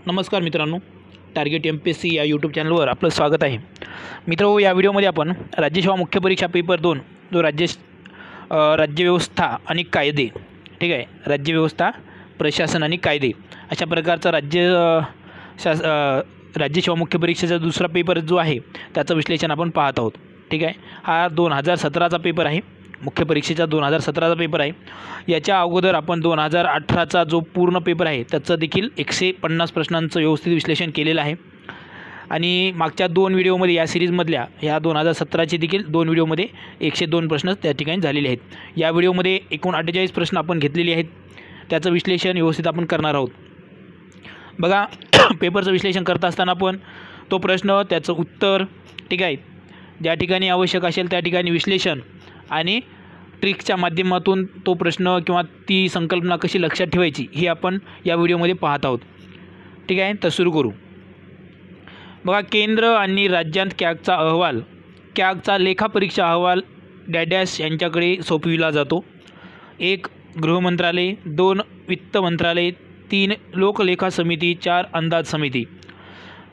नमस्कार मित्रांनो, target MPSC या यूट्यूब चॅनलवर आपलं स्वागत आहे. मित्रांनो, या व्हिडिओमध्ये आपण राज्यसेवा मुख्य परीक्षा पेपर 2 जो राज्यव्यवस्था आणि कायदे, ठीक आहे, राज्यव्यवस्था, प्रशासन आणि कायदे अशा प्रकारचा राज्यसेवा मुख्य परीक्षेचा दुसरा पेपर जो आहे त्याचं विश्लेषण आपण पाहत आहोत. ठीक आहे, हा 2017चा पेपर आहे, मुख्य परीक्षेचा 2017चा पेपर आहे. याच्या अगोदर आपण 2018चा जो पूर्ण पेपर आहे त्याचं देखील 150 प्रश्नांचं व्यवस्थित विश्लेषण केलेलं आहे. आणि मागच्या 2 व्हिडिओमध्ये या सिरीजमधल्या ह्या 2017चे देखील 2 व्हिडिओमध्ये 102 प्रश्न त्या ठिकाणी झालेले आहेत. या व्हिडिओमध्ये एकूण 48 प्रश्न आपण घेतलेले आहेत, त्याचं विश्लेषण व्यवस्थित आपण करणार आहोत. बघा, पेपरचं विश्लेषण करत असताना आपण तो प्रश्न, त्याचं उत्तर, ठीक आहे, ज्या ठिकाणी आवश्यक असेल त्या ठिकाणी विश्लेषण आणि ट्रिक्सच्या माध्यमातून तो प्रश्न किंवा ती संकल्पना कशी लक्षात ठेवायची हे आपण या व्हिडिओमध्ये पाहत आहोत. ठीक आहे, तर सुरू करू. बघा, केंद्र आणि राज्यांत कॅगचा लेखापरीक्षा अहवाल डॅश यांच्याकडे सोपविला जातो. 1 गृहमंत्रालय, 2 वित्त मंत्रालय, 3 लोकलेखा समिती, 4 अंदाज समिती.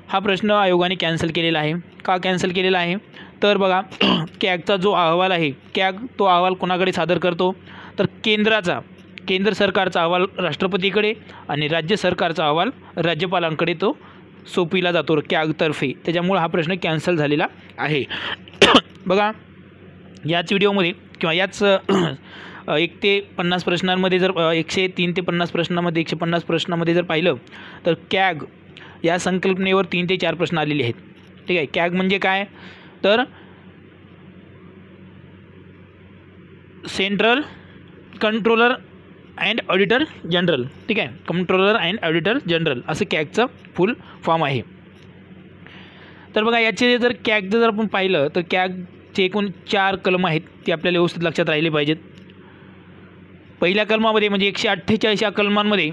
हा प्रश्न आयोगाने कॅन्सल केलेला आहे. का कॅन्सल केलेला आहे तर बघा, कॅगचा जो अहवाल आहे, कॅग तो अहवाल कोणाकडे सादर करतो तर केंद्र सरकारचा अहवाल राष्ट्रपतीकडे आणि राज्य सरकारचा अहवाल राज्यपालांकडे तो सोपविला जातो कॅगतर्फे. त्याच्यामुळे हा प्रश्न कॅन्सल झालेला आहे. बघा, याच व्हिडिओमध्ये किंवा याच 1 ते 50 प्रश्नांमध्ये जर 103 ते 50 प्रश्नांमध्ये 150 प्रश्नांमध्ये जर पाहिलं तर कॅग या संकल्पनेवर 3 ते 4 प्रश्न आलेले आहेत. ठीक आहे, कॅग म्हणजे काय तर central controller and auditor general. ठीक आहे, कंट्रोलर अँड ऑडिटर जनरल असं कॅगचं फुल फॉर्म आहे. तर बघा, याचे जर कॅगचं जर आपण पाहिलं तर कॅगचे एकूण 4 कलम आहेत, ते आपल्याला व्यवस्थित लक्षात राहिले पाहिजेत. पहिल्या कलमामध्ये म्हणजे 148 या कलमांमध्ये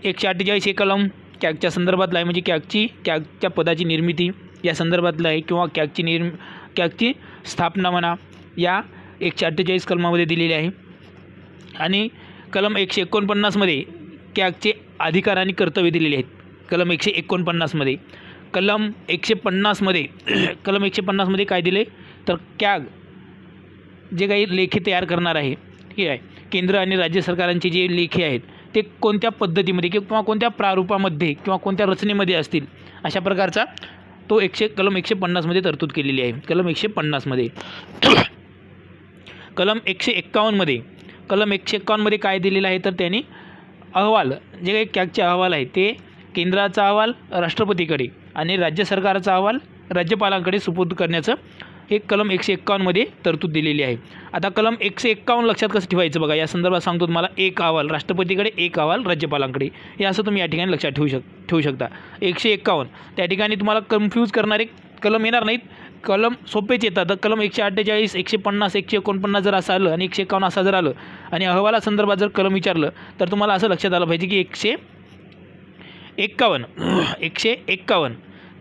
148 हे कलम कॅगच्या संदर्भातला आहे, म्हणजे कॅगच्या पदाची निर्मिती या संदर्भातलं आहे किंवा कॅगची स्थापना म्हणा, या 148 कलमामध्ये दिलेली आहे. आणि कलम 149मध्ये कॅगचे अधिकार आणि कर्तव्य दिलेले आहेत. कलम 149मध्ये कलम 150मध्ये काय दिले तर कॅग जे काही लेखे तयार करणार आहे, ठीक आहे, केंद्र आणि राज्य सरकारांचे जे लेखे आहेत ते कोणत्या पद्धतीमध्ये किंवा कोणत्या प्रारूपामध्ये किंवा कोणत्या रचनेमध्ये असतील अशा प्रकारचा तो कलम 150मध्ये तरतूद केलेली आहे. कलम 150मध्ये कलम 151मध्ये काय दिलेलं आहे तर त्यांनी अहवाल, जे काही कॅगचे अहवाल आहे ते केंद्राचा अहवाल राष्ट्रपतीकडे आणि राज्य सरकारचा अहवाल राज्यपालांकडे सुपूर्द करण्याचं हे कलम 151मध्ये तरतूद दिलेली आहे. आता कलम 151 लक्षात कसं ठेवायचं बघा, या संदर्भात सांगतो तुम्हाला. 1 अहवाल राष्ट्रपतीकडे, 1 अहवाल राज्यपालांकडे, हे असं तुम्ही या ठिकाणी लक्षात ठेवू शकता. 151 त्या ठिकाणी तुम्हाला कन्फ्यूज करणारे कलम येणार नाहीत, कलम सोपेच येतात. तर कलम 148, 150, 149 जर असं आलं आणि 151 असं जर आलं आणि अहवालासंदर्भात जर कलम विचारलं तर तुम्हाला असं लक्षात आलं पाहिजे की 151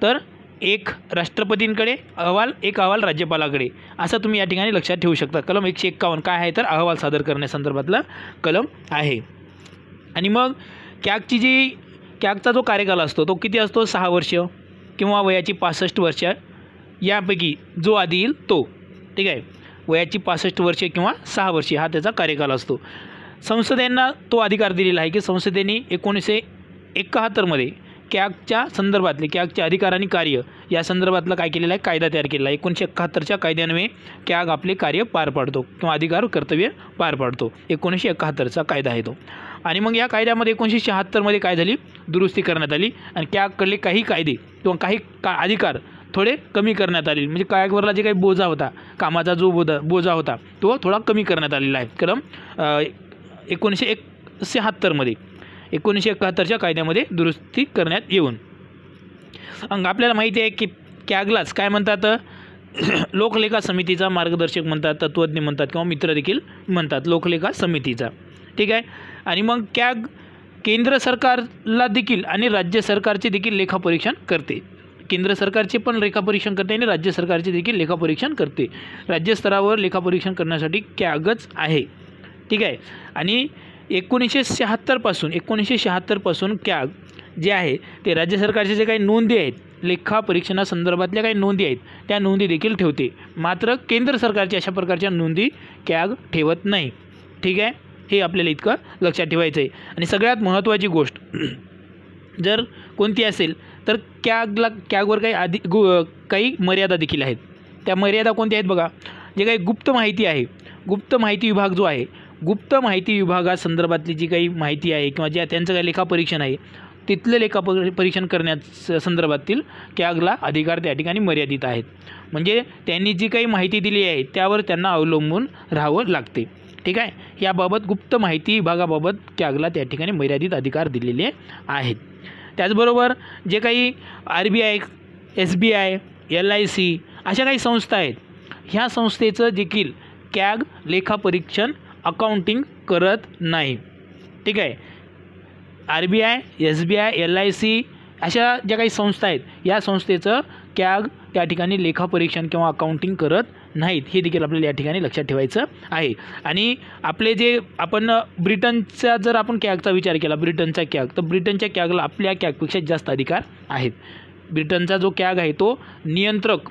तर 1 राष्ट्रपतींकडे अहवाल, 1 अहवाल राज्यपालाकडे, असं तुम्ही या ठिकाणी लक्षात ठेवू शकता. कलम 151 काय आहे तर अहवाल सादर करण्यासंदर्भातला कलम आहे. आणि मग कॅगचा जो कार्यकाल असतो तो किती असतो, 6 वर्ष किंवा वयाची 65 वर्ष यापैकी जो आधी येईल तो. ठीक आहे, वयाची 65 वर्षे किंवा 6 वर्षे हा त्याचा कार्यकाल असतो. संसदेनं तो अधिकार दिलेला आहे की संसदेने 1971मध्ये कॅगच्या संदर्भातले कॅगचे अधिकार आणि कार्य या संदर्भातला काय केलेला आहे, कायदा तयार केलेला आहे. 1971च्या कायद्यान्वये कॅग आपले कार्य पार पाडतो किंवा अधिकार कर्तव्य पार पाडतो. 1971चा कायदा आहे तो. आणि मग या कायद्यामध्ये 1976मध्ये काय झाली, दुरुस्ती करण्यात आली आणि कॅगकडले काही कायदे किंवा काही अधिकार थोडे कमी करण्यात आले. म्हणजे कॅगवरला जे काही बोजा होता, कामाचा जो बोजा होता तो थोडा कमी करण्यात आलेला आहे. कलम 1976मध्ये 1971च्या कायद्यामध्ये दुरुस्ती करण्यात येऊन. आपल्याला माहिती आहे की कॅगलाच काय म्हणतात, लोकलेखा समितीचा मार्गदर्शक म्हणतात, तत्त्वज्ञ म्हणतात किंवा मित्र देखील म्हणतात, लोकलेखा समितीचा. ठीक आहे, आणि मग कॅग केंद्र सरकारला देखील आणि राज्य सरकारचे देखील लेखापरीक्षण करते. केंद्र सरकारचे पण लेखापरीक्षण करते आणि राज्य सरकारचे देखील लेखापरीक्षण करते. राज्यस्तरावर लेखापरीक्षण करण्यासाठी कॅगच आहे. ठीक आहे, आणि 1976 पासून कॅग जे आहे ते राज्य सरकारचे जे काही नोंदी आहेत, लेखा परीक्षणासंदर्भातल्या काही नोंदी आहेत, त्या नोंदी देखील ठेवते. मात्र केंद्र सरकारच्या अशा प्रकारच्या नोंदी कॅग ठेवत नाही. ठीक आहे, हे आपल्याला इतकं लक्षात ठेवायचं आहे. आणि सगळ्यात महत्त्वाची गोष्ट जर कोणती असेल तर कॅगवर काही मर्यादा देखील आहेत. त्या मर्यादा कोणत्या आहेत बघा. जे काही गुप्त माहिती आहे, गुप्त माहिती विभाग जो आहे, गुप्त माहिती विभागासंदर्भातली जी काही माहिती आहे किंवा ज्या त्यांचं काही लेखापरीक्षण आहे, तिथलं लेखापरीक्षण करण्याच्या संदर्भातील कॅगला अधिकार त्या ठिकाणी मर्यादित आहेत. म्हणजे त्यांनी जी काही माहिती दिली आहे त्यावर त्यांना अवलंबून राहावं लागते. ठीक आहे, याबाबत गुप्त माहिती विभागाबाबत कॅगला त्या ठिकाणी मर्यादित अधिकार दिलेले आहेत. त्याचबरोबर जे काही RBI, SBI, LIC अशा काही संस्था आहेत, ह्या संस्थेचं देखील कॅग लेखापरीक्षण अकाउंटिंग करत नाही. ठीक आहे, RBI, SBI, LIC अशा ज्या काही संस्था आहेत, या संस्थेचं कॅग त्या ठिकाणी लेखापरीक्षण किंवा अकाउंटिंग करत नाहीत. हे देखील आपल्याला या ठिकाणी लक्षात ठेवायचं आहे. आणि आपले जे आपण ब्रिटनचा जर आपण कॅगचा विचार केला, ब्रिटनचा कॅग, तर ब्रिटनच्या कॅगला आपल्या कॅगपेक्षा जास्त अधिकार आहेत. ब्रिटनचा जो कॅग आहे तो नियंत्रक,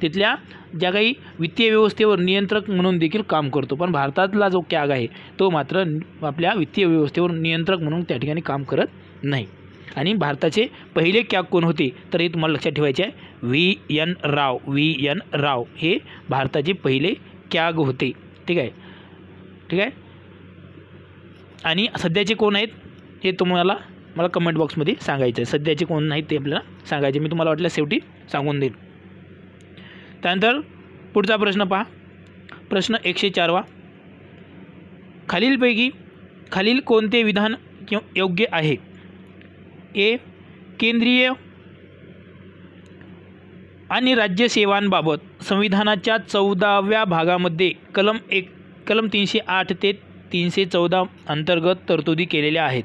तिथल्या ज्या काही वित्तीय व्यवस्थेवर नियंत्रक म्हणून देखील काम करतो. पण भारतातला जो कॅग आहे तो मात्र आपल्या वित्तीय व्यवस्थेवर नियंत्रक म्हणून त्या ठिकाणी काम करत नाही. आणि भारताचे पहिले कॅग कोण होते तर हे तुम्हाला लक्षात ठेवायचे आहे, VN राव. VN राव हे भारताचे पहिले कॅग होते. ठीक आहे. आणि सध्याचे कोण आहेत हे मला कमेंट बॉक्समध्ये सांगायचं आहे. सध्याचे कोण नाहीत ते आपल्याला सांगायचे, मी तुम्हाला वाटलं शेवटी सांगून देईन. त्यानंतर पुढचा प्रश्न पहा. प्रश्न 104वा. खालील कोणते विधान योग्य आहे? ए. केंद्रीय आणि राज्य सेवांबाबत संविधानाच्या 14व्या भागामध्ये कलम 308 ते 314 अंतर्गत तरतुदी केलेल्या आहेत.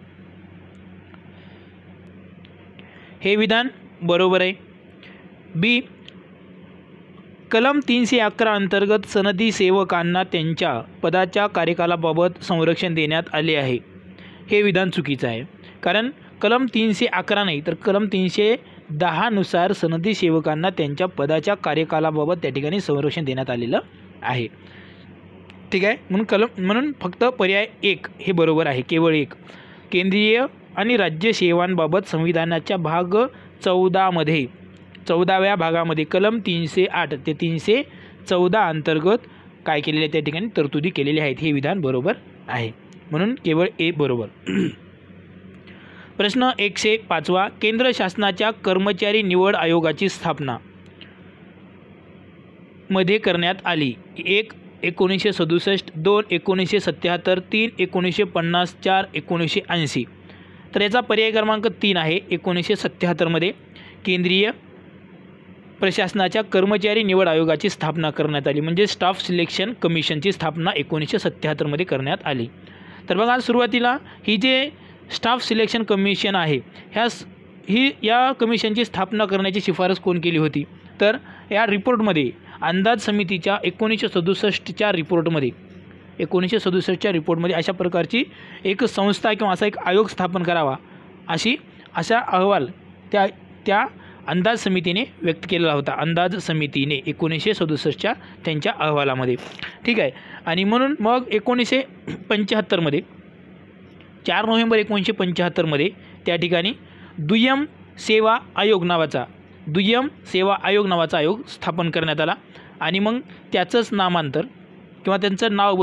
हे विधान बरोबर आहे. बी. कलम 311 अंतर्गत सनदी सेवकांना त्यांच्या पदाच्या कार्यकालाबाबत संरक्षण देण्यात आले आहे. हे विधान चुकीचं आहे. कारण कलम 311 नाही तर कलम 310 नुसार सनदी सेवकांना त्यांच्या पदाच्या कार्यकालाबाबत त्या ठिकाणी संरक्षण देण्यात आलेलं आहे. ठीक आहे, म्हणून फक्त पर्याय 1 हे बरोबर आहे, केवळ 1. केंद्रीय आणि राज्य सेवांबाबत संविधानाच्या भाग 14व्या भागामध्ये कलम 308 ते 314 अंतर्गत काय केलेले त्या ठिकाणी तरतुदी केलेल्या आहेत. हे विधान बरोबर आहे, म्हणून केवळ ए बरोबर. प्रश्न 105वा. केंद्र शासनाच्या कर्मचारी निवड आयोगाची स्थापना मध्ये करण्यात आली. 1. 1967, 2. 1977, 3. 1950, 4. 1980. तर याचा पर्याय क्रमांक 3 आहे. 1977 केंद्रीय प्रशासनाच्या कर्मचारी निवड आयोगाची स्थापना करण्यात आली. म्हणजे स्टाफ सिलेक्शन कमिशनची स्थापना 1977 करण्यात आली. तर बघा, सुरुवातीला ही जे स्टाफ सिलेक्शन कमिशन आहे, या कमिशनची स्थापना करण्याची शिफारस कोण केली होती तर या रिपोर्टमध्ये अंदाज समितीच्या 1967च्या रिपोर्टमध्ये अशा प्रकारची एक संस्था किंवा असा एक आयोग स्थापन करावा असा अहवाल त्या अंदाज समितीने व्यक्त केलेला होता. अंदाज समितीने 1967च्या त्यांच्या अहवालामध्ये. ठीक आहे. आणि म्हणून मग 1975 4 नोव्हेंबर 1975 त्या ठिकाणी दुय्यम सेवा आयोग नावाचा आयोग स्थापन करण्यात आला. आणि मग त्याचंच नामांतर किंवा त्यांचं नाव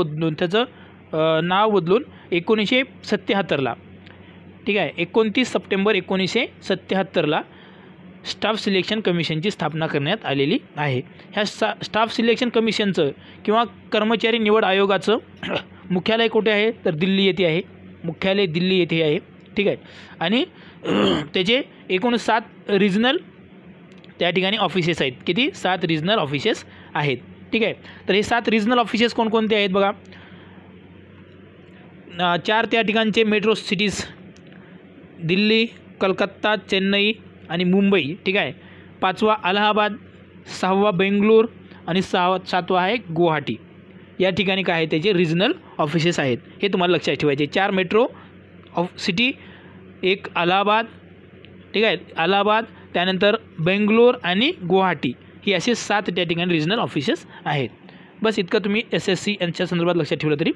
बदलून 1977ला, ठीक आहे, 29 सप्टेंबर 1977ला स्टाफ सिलेक्शन कमिशनची स्थापना करण्यात आलेली आहे. ह्या स्टाफ सिलेक्शन कमिशनचं किंवा कर्मचारी निवड आयोगाचं मुख्यालय कुठे आहे तर दिल्ली येथे आहे. मुख्यालय दिल्ली येथे आहे. ठीक आहे. आणि त्याचे एकूण 7 रिजनल त्या ठिकाणी ऑफिसेस आहेत. किती? 7 रिजनल ऑफिसेस आहेत. ठीक आहे. तर हे 7 रिजनल ऑफिसेस कोणकोणते आहेत बघा. 4 त्या ठिकाणचे मेट्रो सिटीज दिल्ली, कलकत्ता, चेन्नई आणि मुंबई. ठीक आहे. 5वा अलाहाबाद, 6वा बेंगलोर आणि 7वा आहे गुवाहाटी. या ठिकाणी काय आहे त्याचे रिजनल ऑफिसेस आहेत. हे तुम्हाला लक्षात ठेवायचे. 4 मेट्रो सिटी एक अलाहाबाद, ठीक आहे, अलाहाबाद, त्यानंतर बेंगलोर आणि गुवाहाटी, ही असे 7 त्या ठिकाणी रिजनल ऑफिसेस आहेत. बस इतकं तुम्ही SSC यांच्या संदर्भात लक्षात ठेवलं तरी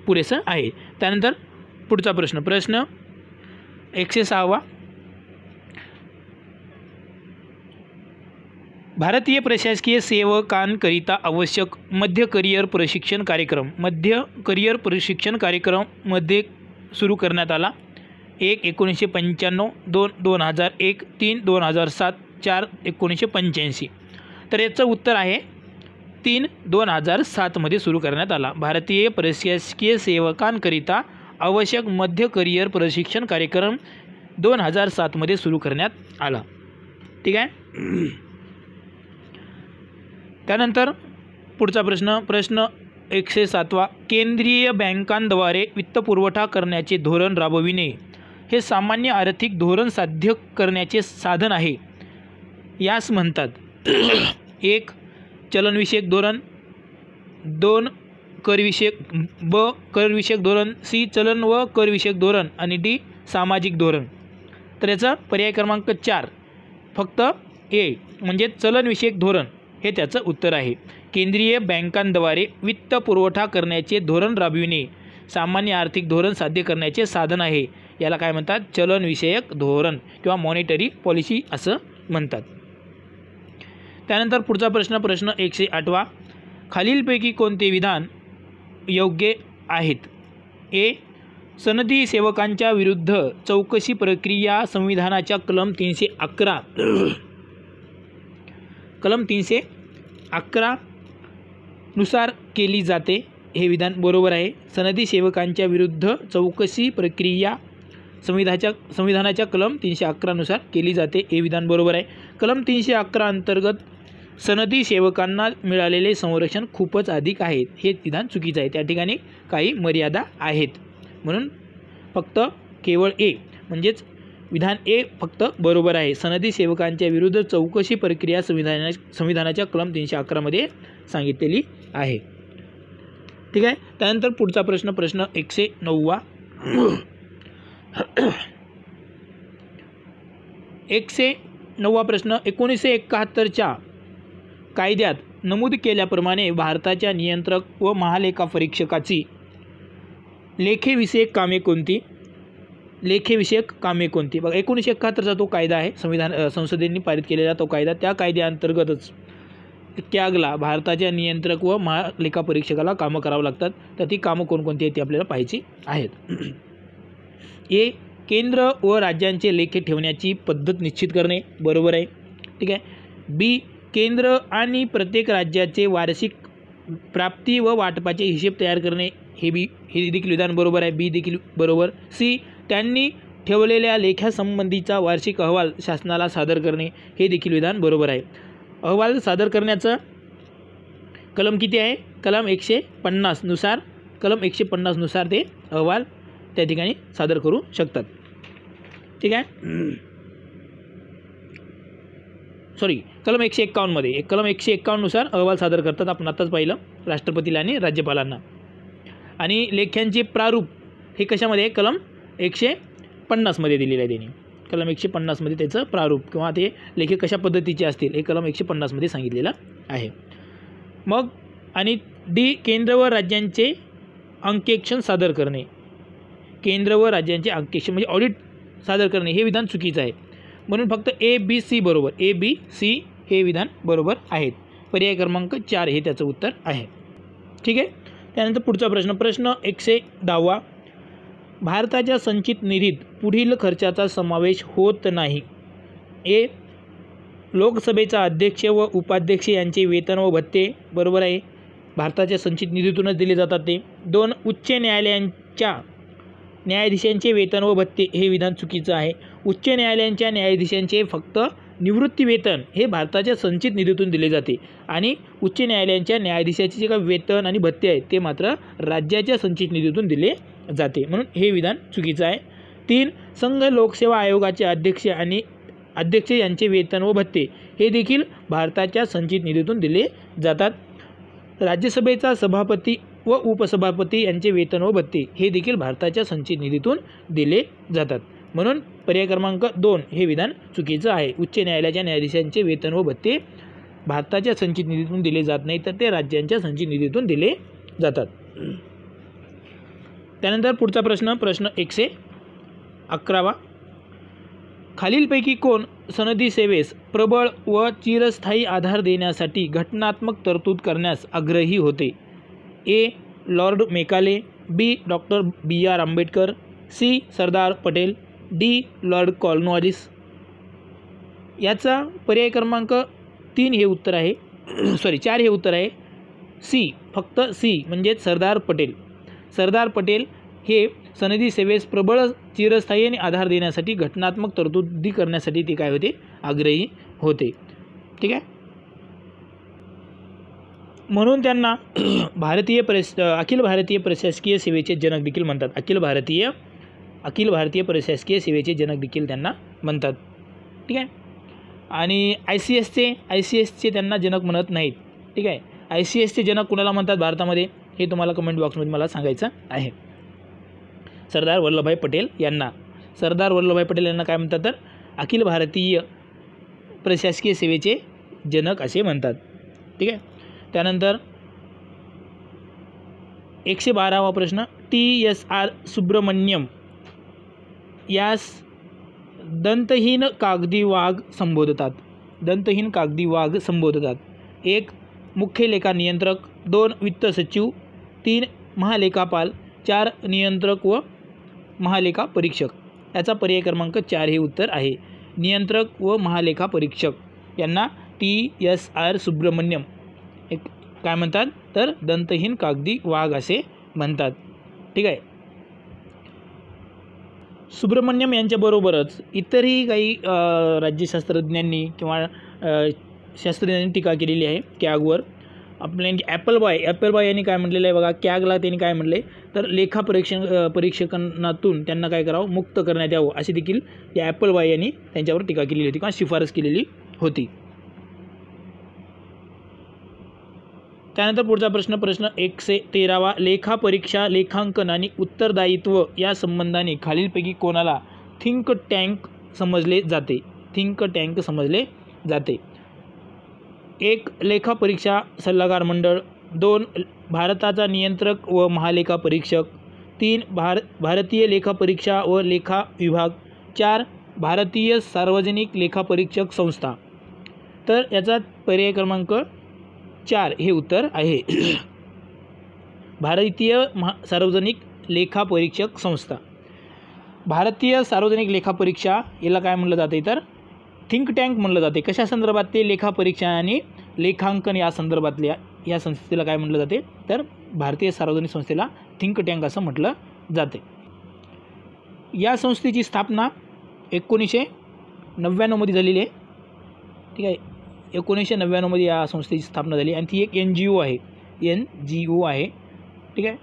पुरेसं आहे. त्यानंतर पुढचा प्रश्न 106वा, भारतीय प्रशासकीय सेवकांकरिता आवश्यक मध्य करिअर प्रशिक्षण कार्यक्रम मध्ये सुरू करण्यात आला. 1 1995, 2 2001, 3 2007, 4 1985. तर याचं उत्तर आहे 3 2007 मध्ये सुरू करण्यात आला. भारतीय प्रशासकीय सेवकांकरिता आवश्यक मध्य करिअर प्रशिक्षण कार्यक्रम 2007 मध्ये सुरू करण्यात आला. ठीक आहे. त्यानंतर पुढचा प्रश्न 107वा, केंद्रीय बँकांद्वारे वित्तपुरवठा करण्याचे धोरण राबविणे हे सामान्य आर्थिक धोरण साध्य करण्याचे साधन आहे, यास म्हणतात. 1 चलनविषयक धोरण, 2 करविषयक धोरण, C चलन व करविषयक धोरण आणि D सामाजिक धोरण. तर याचा पर्याय क्रमांक 4 फक्त A म्हणजे चलनविषयक धोरण हे त्याचं उत्तर आहे. केंद्रीय बँकांद्वारे वित्त पुरवठा करण्याचे धोरण राबविणे सामान्य आर्थिक धोरण साध्य करण्याचे साधन आहे, याला काय म्हणतात? चलनविषयक धोरण किंवा मॉनिटरी पॉलिसी असं म्हणतात. त्यानंतर पुढचा प्रश्न 108वा, खालीलपैकी कोणते विधान योग्य आहेत? A सनदी सेवकांच्या विरुद्ध चौकशी प्रक्रिया संविधानाच्या कलम 311 नुसार केली जाते, हे विधान बरोबर आहे. सनदी सेवकांच्या विरुद्ध चौकशी प्रक्रिया संविधानाच्या कलम 311 नुसार केली जाते, हे विधान बरोबर आहे. कलम 311 अंतर्गत सनदी सेवकांना मिळालेले संरक्षण खूपच अधिक आहे, हे विधान चुकीचं आहे. त्या ठिकाणी काही मर्यादा आहेत, म्हणून फक्त केवळ A म्हणजेच विधान A फक्त बरोबर आहे. सनदी सेवकांच्या विरुद्ध चौकशी प्रक्रिया संविधानाच्या कलम 311 मध्ये सांगितलेली आहे. ठीक आहे. त्यानंतर पुढचा प्रश्न 109वा, 109वा प्रश्न, 1971च्या कायद्यात नमूद केल्याप्रमाणे भारताच्या नियंत्रक व महालेखापरीक्षकाची लेखेविषयक कामे कोणती? बघा, 1971चा तो कायदा आहे, संसदेने पारित केलेला तो कायदा. त्या कायद्याअंतर्गतच त्यागला भारताच्या नियंत्रक व महालेखापरीक्षकाला कामं करावं लागतात. तर ती कामं कोणकोणती आहेत ती आपल्याला पाहायची आहेत. A केंद्र व राज्यांचे लेखे ठेवण्याची पद्धत निश्चित करणे, बरोबर आहे. ठीक आहे. B केंद्र आणि प्रत्येक राज्याचे वार्षिक प्राप्ती व वाटपाचे हिशेब तयार करणे, हे देखील विधान बरोबर आहे. B देखील बरोबर. C त्यांनी ठेवलेल्या लेख्यासंबंधीचा वार्षिक अहवाल शासनाला सादर करणे, हे देखील विधान बरोबर आहे. अहवाल सादर करण्याचं कलम किती आहे? कलम 150 नुसार ते अहवाल त्या ठिकाणी सादर करू शकतात. ठीक आहे. कलम 151 मध्ये कलम 151 नुसार अहवाल सादर करतात, आपण आताच पाहिलं, राष्ट्रपतीला आणि राज्यपालांना. आणि लेख्यांचे प्रारूप हे कशामध्ये आहे? कलम 150 मध्ये दिलेलं आहे त्यांनी. कलम 150 मध्ये त्याचं प्रारूप किंवा ते लेखे कशा पद्धतीचे असतील हे कलम 150 मध्ये सांगितलेलं आहे. मग आणि D केंद्र व राज्यांचे अंकेक्षण सादर करणे, केंद्र व राज्यांचे अंकेक्षण म्हणजे ऑडिट सादर करणे, हे विधान चुकीचं आहे. म्हणून फक्त A B C बरोबर, A B C हे विधान बरोबर आहेत. पर्याय क्रमांक 4 हे त्याचं उत्तर आहे. ठीक आहे. त्यानंतर पुढचा प्रश्न 110वा, भारताच्या संचित निधीत पुढील खर्चाचा समावेश होत नाही. A लोकसभेचा अध्यक्ष व उपाध्यक्ष यांचे वेतन व भत्ते, बरोबर आहे, भारताच्या संचित निधीतूनच दिले जातात ते. 2 उच्च न्यायालयांच्या न्यायाधीशांचे वेतन व भत्ते, हे विधान चुकीचं आहे. उच्च न्यायालयांच्या न्यायाधीशांचे फक्त निवृत्ती वेतन हे भारताच्या संचित निधीतून दिले जाते आणि उच्च न्यायालयांच्या न्यायाधीशाचे जे काही वेतन आणि भत्ते आहेत ते मात्र राज्याच्या संचित निधीतून दिले जाते, म्हणून हे विधान चुकीचं आहे. 3 संघ लोकसेवा आयोगाचे अध्यक्ष यांचे वेतन व भत्ते हे देखील भारताच्या संचित निधीतून दिले जातात. राज्यसभेचा सभापती व उपसभापती यांचे वेतन व भत्ते हे देखील भारताच्या संचित निधीतून दिले जातात. म्हणून पर्याय क्रमांक 2 हे विधान चुकीचं आहे. उच्च न्यायालयाच्या न्यायाधीशांचे वेतन व भत्ते भारताच्या संचित निधीतून दिले जात नाही, तर ते राज्यांच्या संचित निधीतून दिले जातात. त्यानंतर पुढचा प्रश्न 111. खालीलपैकी कोण सनदी सेवेस प्रबळ व चिरस्थायी आधार देण्यासाठी घटनात्मक तरतूद करण्यास आग्रही होते? A. Lord Macaulay, B. Doctor B.R. Ambedkar, C. Sardar Patel, D. Lord Cornwallis. याचा पर्याय क्रमांक 3 हे उत्तर आहे 4 हे उत्तर आहे सी. फक्त सी म्हणजेच सरदार पटेल. सरदार पटेल हे सनदी सेवेस प्रबळ चिरस्थायी आणि आधार देण्यासाठी घटनात्मक तरतुदी करण्यासाठी ते काय होते? आग्रही होते. ठीक आहे. म्हणून त्यांना अखिल भारतीय प्रशासकीय सेवेचे जनक देखील म्हणतात. अखिल भारतीय प्रशासकीय सेवेचे जनक देखील त्यांना म्हणतात. ठीक आहे. आणि ICSचे त्यांना जनक म्हणत नाहीत. ठीक आहे. ICSचे जनक कुणाला म्हणतात भारतामध्ये हे तुम्हाला कमेंट बॉक्समध्ये मला सांगायचं आहे. सरदार वल्लभभाई पटेल यांना काय म्हणतात? तर अखिल भारतीय प्रशासकीय सेवेचे जनक असे म्हणतात. ठीक आहे. त्यानंतर 112वा प्रश्न. TSR सुब्रमण्यम यास दंतहीन कागदी वाघ संबोधतात. 1. मुख्य लेखा नियंत्रक, 2. वित्त सचिव, 3. महालेखापाल, 4. नियंत्रक व महालेखा परीक्षक. याचा पर्याय क्रमांक 4 हे उत्तर आहे. नियंत्रक व महालेखा परीक्षक यांना TSR सुब्रमण्यम काय म्हणतात? तर दंतहीन कागदी वाघ असे म्हणतात. ठीक आहे. सुब्रमण्यम यांच्याबरोबरच इतरही काही राज्यशास्त्रज्ञांनी किंवा शास्त्रज्ञांनी टीका केलेली आहे कॅगवर. आपल्या ॲपलबॉय यांनी काय म्हटलेलं आहे बघा. कॅगला त्यांनी काय म्हटले तर लेखा परीक्षणातून त्यांना काय करावं? मुक्त करण्यात यावं अशी देखील या ॲपलबॉय यांनी त्यांच्यावर टीका केलेली होती किंवा शिफारस केलेली होती. त्यानंतर पुढचा प्रश्न 113वा. लेखा परीक्षा, लेखांकन आणि उत्तरदायित्व या संबंधाने खालीलपैकी कोणाला थिंक टँक समजले जाते? 1. लेखा परीक्षा सल्लागार मंडळ, 2. भारताचा नियंत्रक व महालेखा परीक्षक, 3. भारतीय लेखा परीक्षा व लेखा विभाग, 4. भारतीय सार्वजनिक लेखा परीक्षक संस्था. तर याचा पर्याय क्रमांक 4 हे उत्तर आहे. भारतीय सार्वजनिक लेखा परीक्षक संस्था. भारतीय सार्वजनिक लेखा परीक्षा याला काय म्हणलं जाते तर थिंक टँक म्हणलं जाते. कशा संदर्भात? ते लेखा परीक्षा आणि लेखांकन या संदर्भातल्या या संस्थेला काय म्हणलं जाते तर भारतीय सार्वजनिक संस्थेला थिंक टँक असं म्हटलं जाते. या संस्थेची स्थापना 1999 मध्ये झालेली आहे. ठीक आहे. 1999 मध्ये या संस्थेची स्थापना झाली आणि ती एक NGO आहे. ठीक आहे.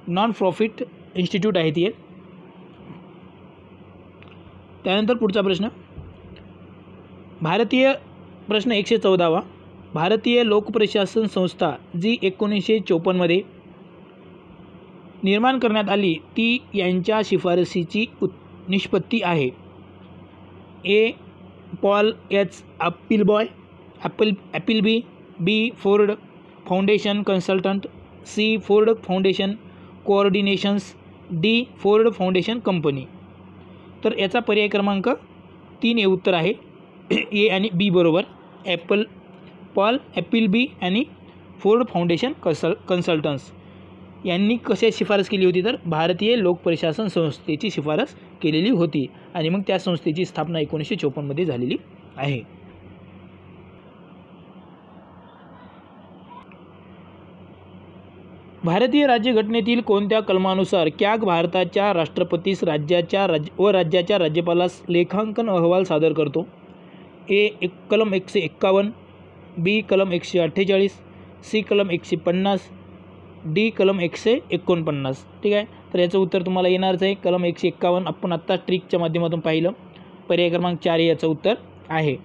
नॉन प्रॉफिट इन्स्टिट्यूट आहे ती एक. त्यानंतर पुढचा प्रश्न 114वा. भारतीय लोकप्रशासन संस्था जी 1954 मध्ये निर्माण करण्यात आली ती यांच्या शिफारसीची निष्पत्ती आहे? A. Paul H Appleby, B. Ford Foundation consultant, C. Ford Foundation coordinations, D. Ford Foundation company. तर याचा पर्याय क्रमांक 3 हे उत्तर आहे. ए आणि बी बरोबर. पॉल ॲपलबी आणि फोर्ड फाउंडेशन कन्सल्टन्ट्स यांनी कशा शिफारस केली होती तर भारतीय लोकप्रशासन संस्थेची शिफारस केलेली होती आणि मग त्या संस्थेची स्थापना 1954 मध्ये झालेली आहे. भारतीय राज्यघटनेतील कोणत्या कलमानुसार कॅग भारताच्या राष्ट्रपतीस राज्याच्या राज्यपालास लेखांकन अहवाल सादर करतो? ए. कलम 151, बी. कलम 148, सी. कलम 150, डी. कलम 149. ठीक आहे. तर याचं उत्तर तुम्हाला येणारच आहे. कलम 151 आपण आत्ता ट्रिकच्या माध्यमातून पाहिलं. पर्याय क्रमांक 4 याचं उत्तर आहे.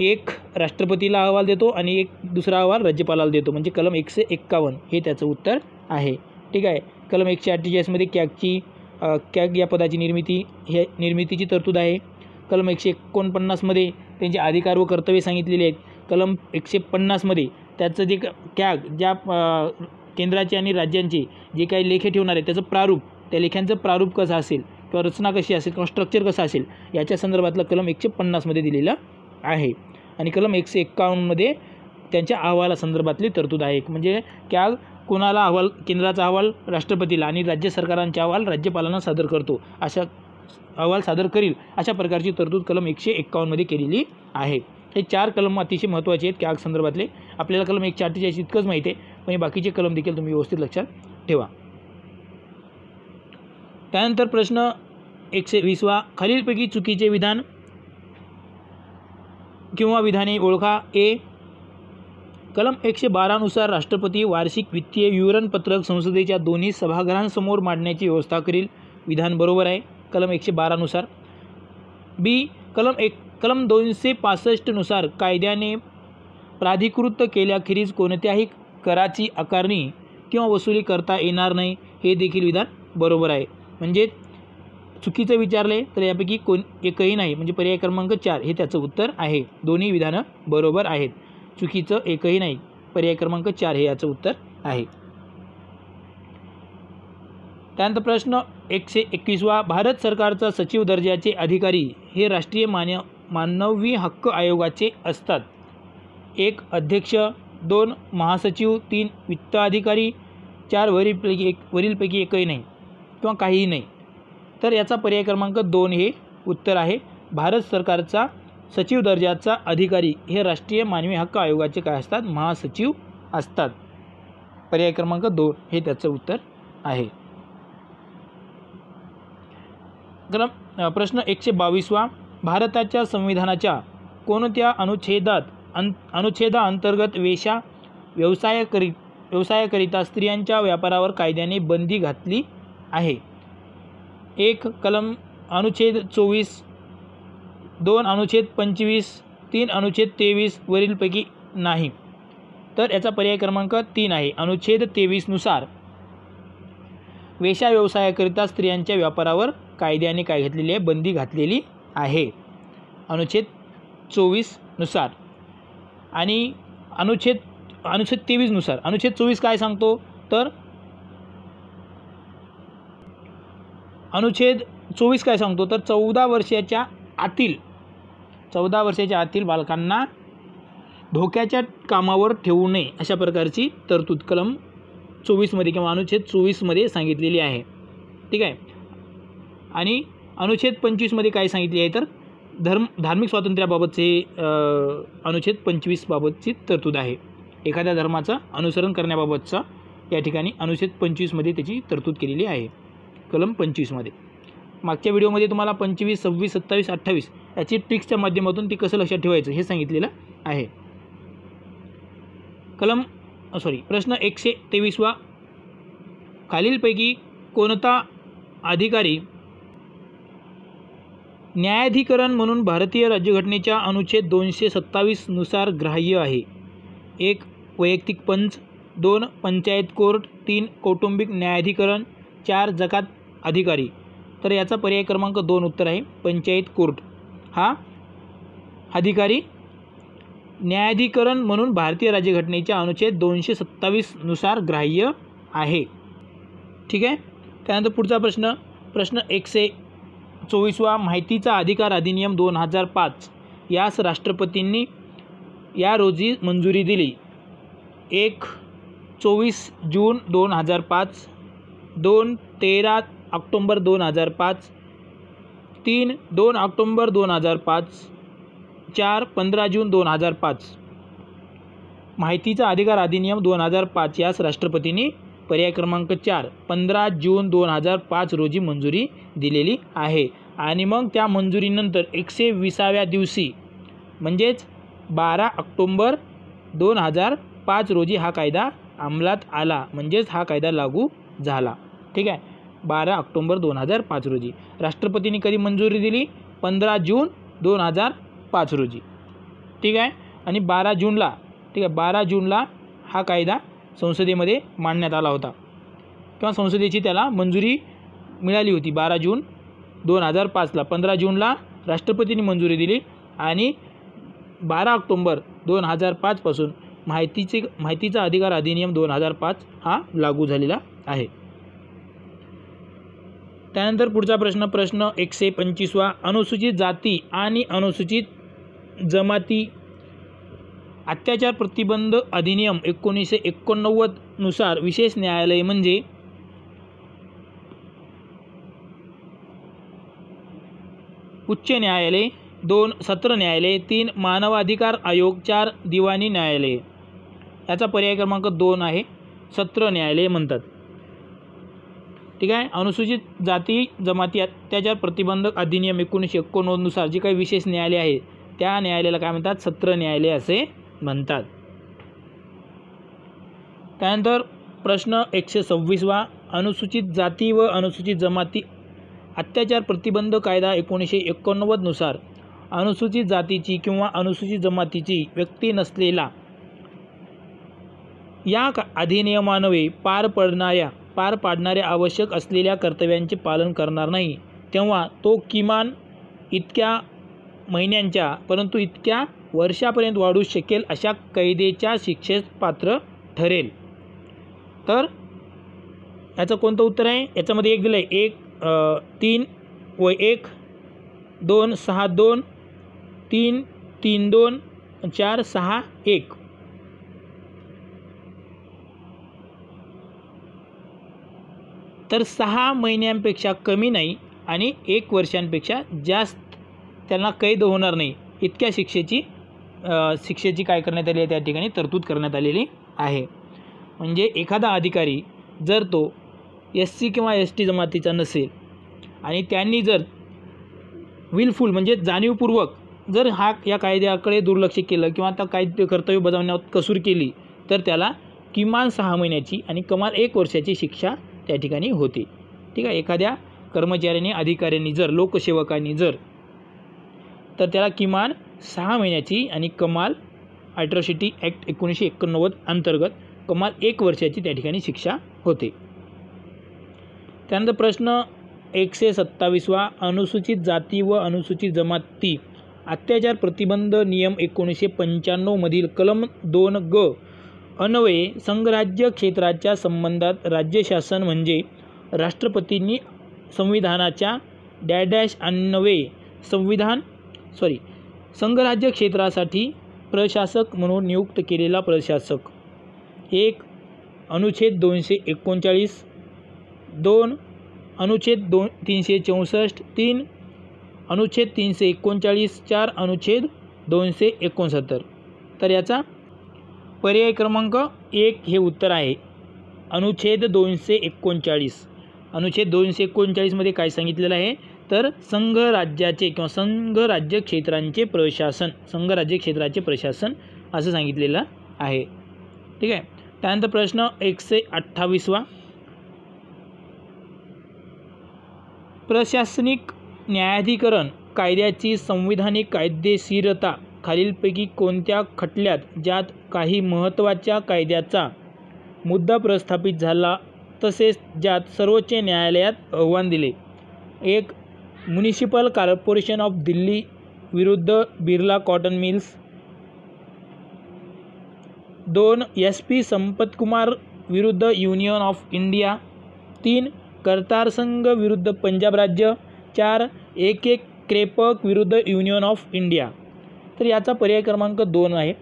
एक राष्ट्रपतीला अहवाल देतो आणि एक दुसरा अहवाल राज्यपालाला देतो म्हणजे कलम 151 हे त्याचं उत्तर आहे. ठीक आहे. कलम 148 मध्ये कॅगची कॅग या पदाची निर्मितीची तरतूद आहे. कलम 149मध्ये त्यांचे अधिकार व कर्तव्ये सांगितलेली आहेत. कलम 150मध्ये त्याचं जे कॅग ज्या केंद्राचे आणि राज्यांचे जे काही लेखे ठेवणार आहे त्याचं प्रारूप, त्या लेख्यांचं प्रारूप कसं असेल किंवा रचना कशी असेल किंवा स्ट्रक्चर कसं असेल याच्या संदर्भातलं कलम 150मध्ये दिलेलं आहे. आणि कलम 151मध्ये त्यांच्या अहवालासंदर्भातली तरतूद आहे. म्हणजे कॅग कोणाला अहवाल, केंद्राचा अहवाल राष्ट्रपतीला आणि राज्य सरकारांचे अहवाल राज्यपालांना सादर करतो, अशा अहवाल सादर करील अशा प्रकारची तरतूद कलम 151मध्ये केलेली आहे. हे 4 कलम अतिशय महत्त्वाचे आहेत कॅग संदर्भातले. आपल्याला कलम 148 इतकंच माहिती आहे, पण हे बाकीचे कलम देखील तुम्ही व्यवस्थित लक्षात ठेवा. त्यानंतर प्रश्न 120वा, खालीलपैकी चुकीचे विधान किंवा विधाने ओळखा. ए, कलम 112नुसार राष्ट्रपती वार्षिक वित्तीय विवरणपत्रक संसदेच्या दोन्ही सभागृहांसमोर मांडण्याची व्यवस्था करील. विधान बरोबर आहे कलम 112नुसार. बी, कलम 265नुसार कायद्याने प्राधिकृत केल्याखेरीज कोणत्याही कराची आकारणी किंवा वसुली करता येणार नाही. हे देखील विधान बरोबर आहे. म्हणजे चुकीचं विचारले तर यापैकी एकही नाही, म्हणजे पर्याय क्रमांक 4 हे त्याचं उत्तर आहे. दोन्ही विधानं बरोबर आहेत. चुकीचं एकही नाही, पर्याय क्रमांक 4 हे याचं उत्तर आहे. त्यानंतर प्रश्न 121वा, भारत सरकारचा सचिव दर्जाचे अधिकारी हे राष्ट्रीय मानवी हक्क आयोगाचे असतात. 1 अध्यक्ष, 2 महासचिव, 3 वित्त अधिकारी, 4 वरीलपैकी एकही नाही किंवा काहीही नाही. तर याचा पर्याय क्रमांक 2 हे उत्तर आहे. भारत सरकारचा सचिव दर्जाचा अधिकारी हे राष्ट्रीय मानवी हक्क आयोगाचे काय असतात? महासचिव असतात. पर्याय क्रमांक 2 हे त्याचं उत्तर आहे. प्रश्न 122वा, भारताच्या संविधानाच्या कोणत्या अनुच्छेदाअंतर्गत व्यवसायाकरिता स्त्रियांच्या व्यापारावर कायद्याने बंदी घातली आहे? 1 कलम अनुच्छेद 24, 2 अनुच्छेद 25, 3 अनुच्छेद 23 वरीलपैकी नाही. तर याचा पर्याय क्रमांक 3 आहे. अनुच्छेद 23नुसार वेश्या व्यवसायाकरिता स्त्रियांच्या व्यापारावर कायद्याने काय घातलेली आहे? बंदी घातलेली आहे. अनुच्छेद 24नुसार. आणि अनुच्छेद 23नुसार अनुच्छेद 24 काय सांगतो? तर अनुच्छेद 24 काय सांगतो? तर 14 वर्षाच्या आतील बालकांना धोक्याच्या कामावर ठेवू नये अशा प्रकारची तरतूद कलम 24मध्ये किंवा अनुच्छेद 24मध्ये सांगितलेली आहे. ठीक आहे. आणि अनुच्छेद 25मध्ये काय सांगितले आहे? तर धार्मिक स्वातंत्र्याबाबतचे अनुच्छेद 25 बाबतची तरतूद आहे. एखाद्या धर्माचं अनुसरण करण्याबाबतचा या ठिकाणी अनुच्छेद 25मध्ये त्याची तरतूद केलेली आहे, कलम 25मध्ये. मागच्या व्हिडिओमध्ये तुम्हाला 25, 26, 27, 28 याची ट्रिक्सच्या माध्यमातून ती कसं लक्षात ठेवायचं हे सांगितलेलं आहे. प्रश्न 123वा, खालीलपैकी कोणता अधिकारी न्यायाधिकरण म्हणून भारतीय राज्यघटनेच्या अनुच्छेद 227 नुसार ग्राह्य आहे? 1 वैयक्तिक पंच, 2 पंचायत कोर्ट, 3 कौटुंबिक न्यायाधिकरण, 4 जकात अधिकारी. तर याचा पर्याय क्रमांक 2 उत्तर आहे. पंचायत कोर्ट हा अधिकारी न्यायाधिकरण म्हणून भारतीय राज्यघटनेच्या अनुच्छेद 227 नुसार ग्राह्य आहे. ठीक आहे. त्यानंतर पुढचा प्रश्न 124वा, माहितीचा अधिकार अधिनियम 2005 यास राष्ट्रपतींनी या रोजी मंजुरी दिली. 1 24 जून 2005, 2 13 ऑक्टोंबर 2005, 3 2 ऑक्टोंबर 2005, 4 15 जून 2005. माहितीचा अधिकार अधिनियम 2005 यास राष्ट्रपतींनी पर्याय क्रमांक 4 15 जून 2005 रोजी मंजुरी दिलेली आहे. आणि मग त्या मंजुरीनंतर 120व्या दिवशी म्हणजेच 12 ऑक्टोंबर 2005 रोजी हा कायदा अंमलात आला, म्हणजेच हा कायदा लागू झाला. ठीक आहे. 12 ऑक्टोंबर 2005 रोजी राष्ट्रपतींनी कधी मंजुरी दिली? 15 जून 2005 रोजी. ठीक आहे. आणि 12 जूनला हा कायदा संसदेमध्ये मांडण्यात आला होता किंवा संसदेची त्याला मंजुरी मिळाली होती 12 जून 2005ला. 15 जूनला राष्ट्रपतींनी मंजुरी दिली आणि 12 ऑक्टोंबर 2005 पासून माहितीचा अधिकार अधिनियम 2005 हा लागू झालेला आहे. त्यानंतर पुढचा प्रश्न 125वा. अनुसूचित जाती आणि अनुसूचित जमाती अत्याचार प्रतिबंध अधिनियम 1989 नुसार विशेष न्यायालय म्हणजे उच्च न्यायालय, 2 सत्र न्यायालय, 3 मानवाधिकार आयोग, 4 दिवाणी न्यायालय. याचा पर्याय क्रमांक 2 आहे, सत्र न्यायालय म्हणतात. ठीक आहे. अनुसूचित जाती जमाती अत्याचार प्रतिबंधक अधिनियम 1989 नुसार जे काही विशेष न्यायालय आहे त्या न्यायालयाला काय म्हणतात? सत्र न्यायालय असे म्हणतात. त्यानंतर प्रश्न 126वा. अनुसूचित जाती व अनुसूचित जमाती अत्याचार प्रतिबंध कायदा 1989 नुसार अनुसूचित जातीची किंवा अनुसूचित जमातीची व्यक्ती नसलेला या अधिनियमान्वये पार पाडणाऱ्या आवश्यक असलेल्या कर्तव्यांचे पालन करणार नाही तेव्हा तो किमान इतक्या महिन्यांच्या परंतु इतक्या वर्षापर्यंत वाढू शकेल अशा कैदेच्या शिक्षेस पात्र ठरेल. तर याचं कोणतं उत्तर आहे? याच्यामध्ये एक दिलं आहे 3 व 1, 2 6 2, 3 3 2, 4 6 1. तर 6 महिन्यांपेक्षा कमी नाही आणि 1 वर्षांपेक्षा जास्त त्यांना कैद होणार नाही इतक्या शिक्षेची काय करण्यात आली आहे? त्या ठिकाणी तरतूद करण्यात आलेली आहे. म्हणजे एखादा अधिकारी जर तो SC किंवा ST जमातीचा नसेल आणि त्यांनी जर विलफुल म्हणजे जाणीवपूर्वक जर या कायद्याकडे दुर्लक्ष केलं किंवा आता कायदे कर्तव्य बजावण्यात कसूर केली तर त्याला किमान 6 महिन्याची आणि कमाल 1 वर्षाची शिक्षा त्या ठिकाणी होते. ठीक आहे. एखाद्या कर्मचाऱ्याने अधिकाऱ्यांनी जर लोकसेवकांनी जर तर त्याला किमान 6 महिन्याची आणि कमाल अॅट्रॉसिटी ॲक्ट 1989 अंतर्गत कमाल 1 वर्षाची त्या ठिकाणी शिक्षा होते. त्यानंतर प्रश्न 127वा. अनुसूचित जाती व अनुसूचित जमाती अत्याचार प्रतिबंध नियम 1995 मधील कलम 2 ग अन्वये संघराज्य क्षेत्राच्या संबंधात राज्य शासन म्हणजे राष्ट्रपतींनी संविधानाच्या डॅश अन्वये संघराज्य क्षेत्रासाठी प्रशासक म्हणून नियुक्त केलेला प्रशासक 1. अनुच्छेद 239, 2. अनुच्छेद 364, 3. अनुच्छेद 339, 4. अनुच्छेद 269. तर याचा पर्याय क्रमांक 1 हे उत्तर आहे. अनुच्छेद 239. अनुच्छेद 239 मध्ये काय सांगितलेलं आहे तर संघराज्याचे किंवा संघराज्य क्षेत्रांचे प्रशासन संघराज्य क्षेत्राचे प्रशासन असं सांगितलेलं आहे. ठीक आहे. त्यानंतर प्रश्न 128वा. प्रशासनिक न्यायाधिकरण कायद्याची संविधानिक कायदेशीरता खालीलपैकी कोणत्या खटल्यात ज्यात काही महत्त्वाच्या कायद्याचा मुद्दा प्रस्थापित झाला तसेच ज्यात सर्वोच्च न्यायालयात आव्हान दिले? 1. म्युनिसिपल कॉर्पोरेशन ऑफ दिल्ली विरुद्ध Birla cotton mills, 2. SP Sampatkumar विरुद्ध युनियन ऑफ इंडिया, 3. करतार संघ विरुद्ध पंजाब राज्य, 4. एक क्रेपक विरुद्ध युनियन ऑफ इंडिया. तर याचा पर्याय क्रमांक 2 आहे.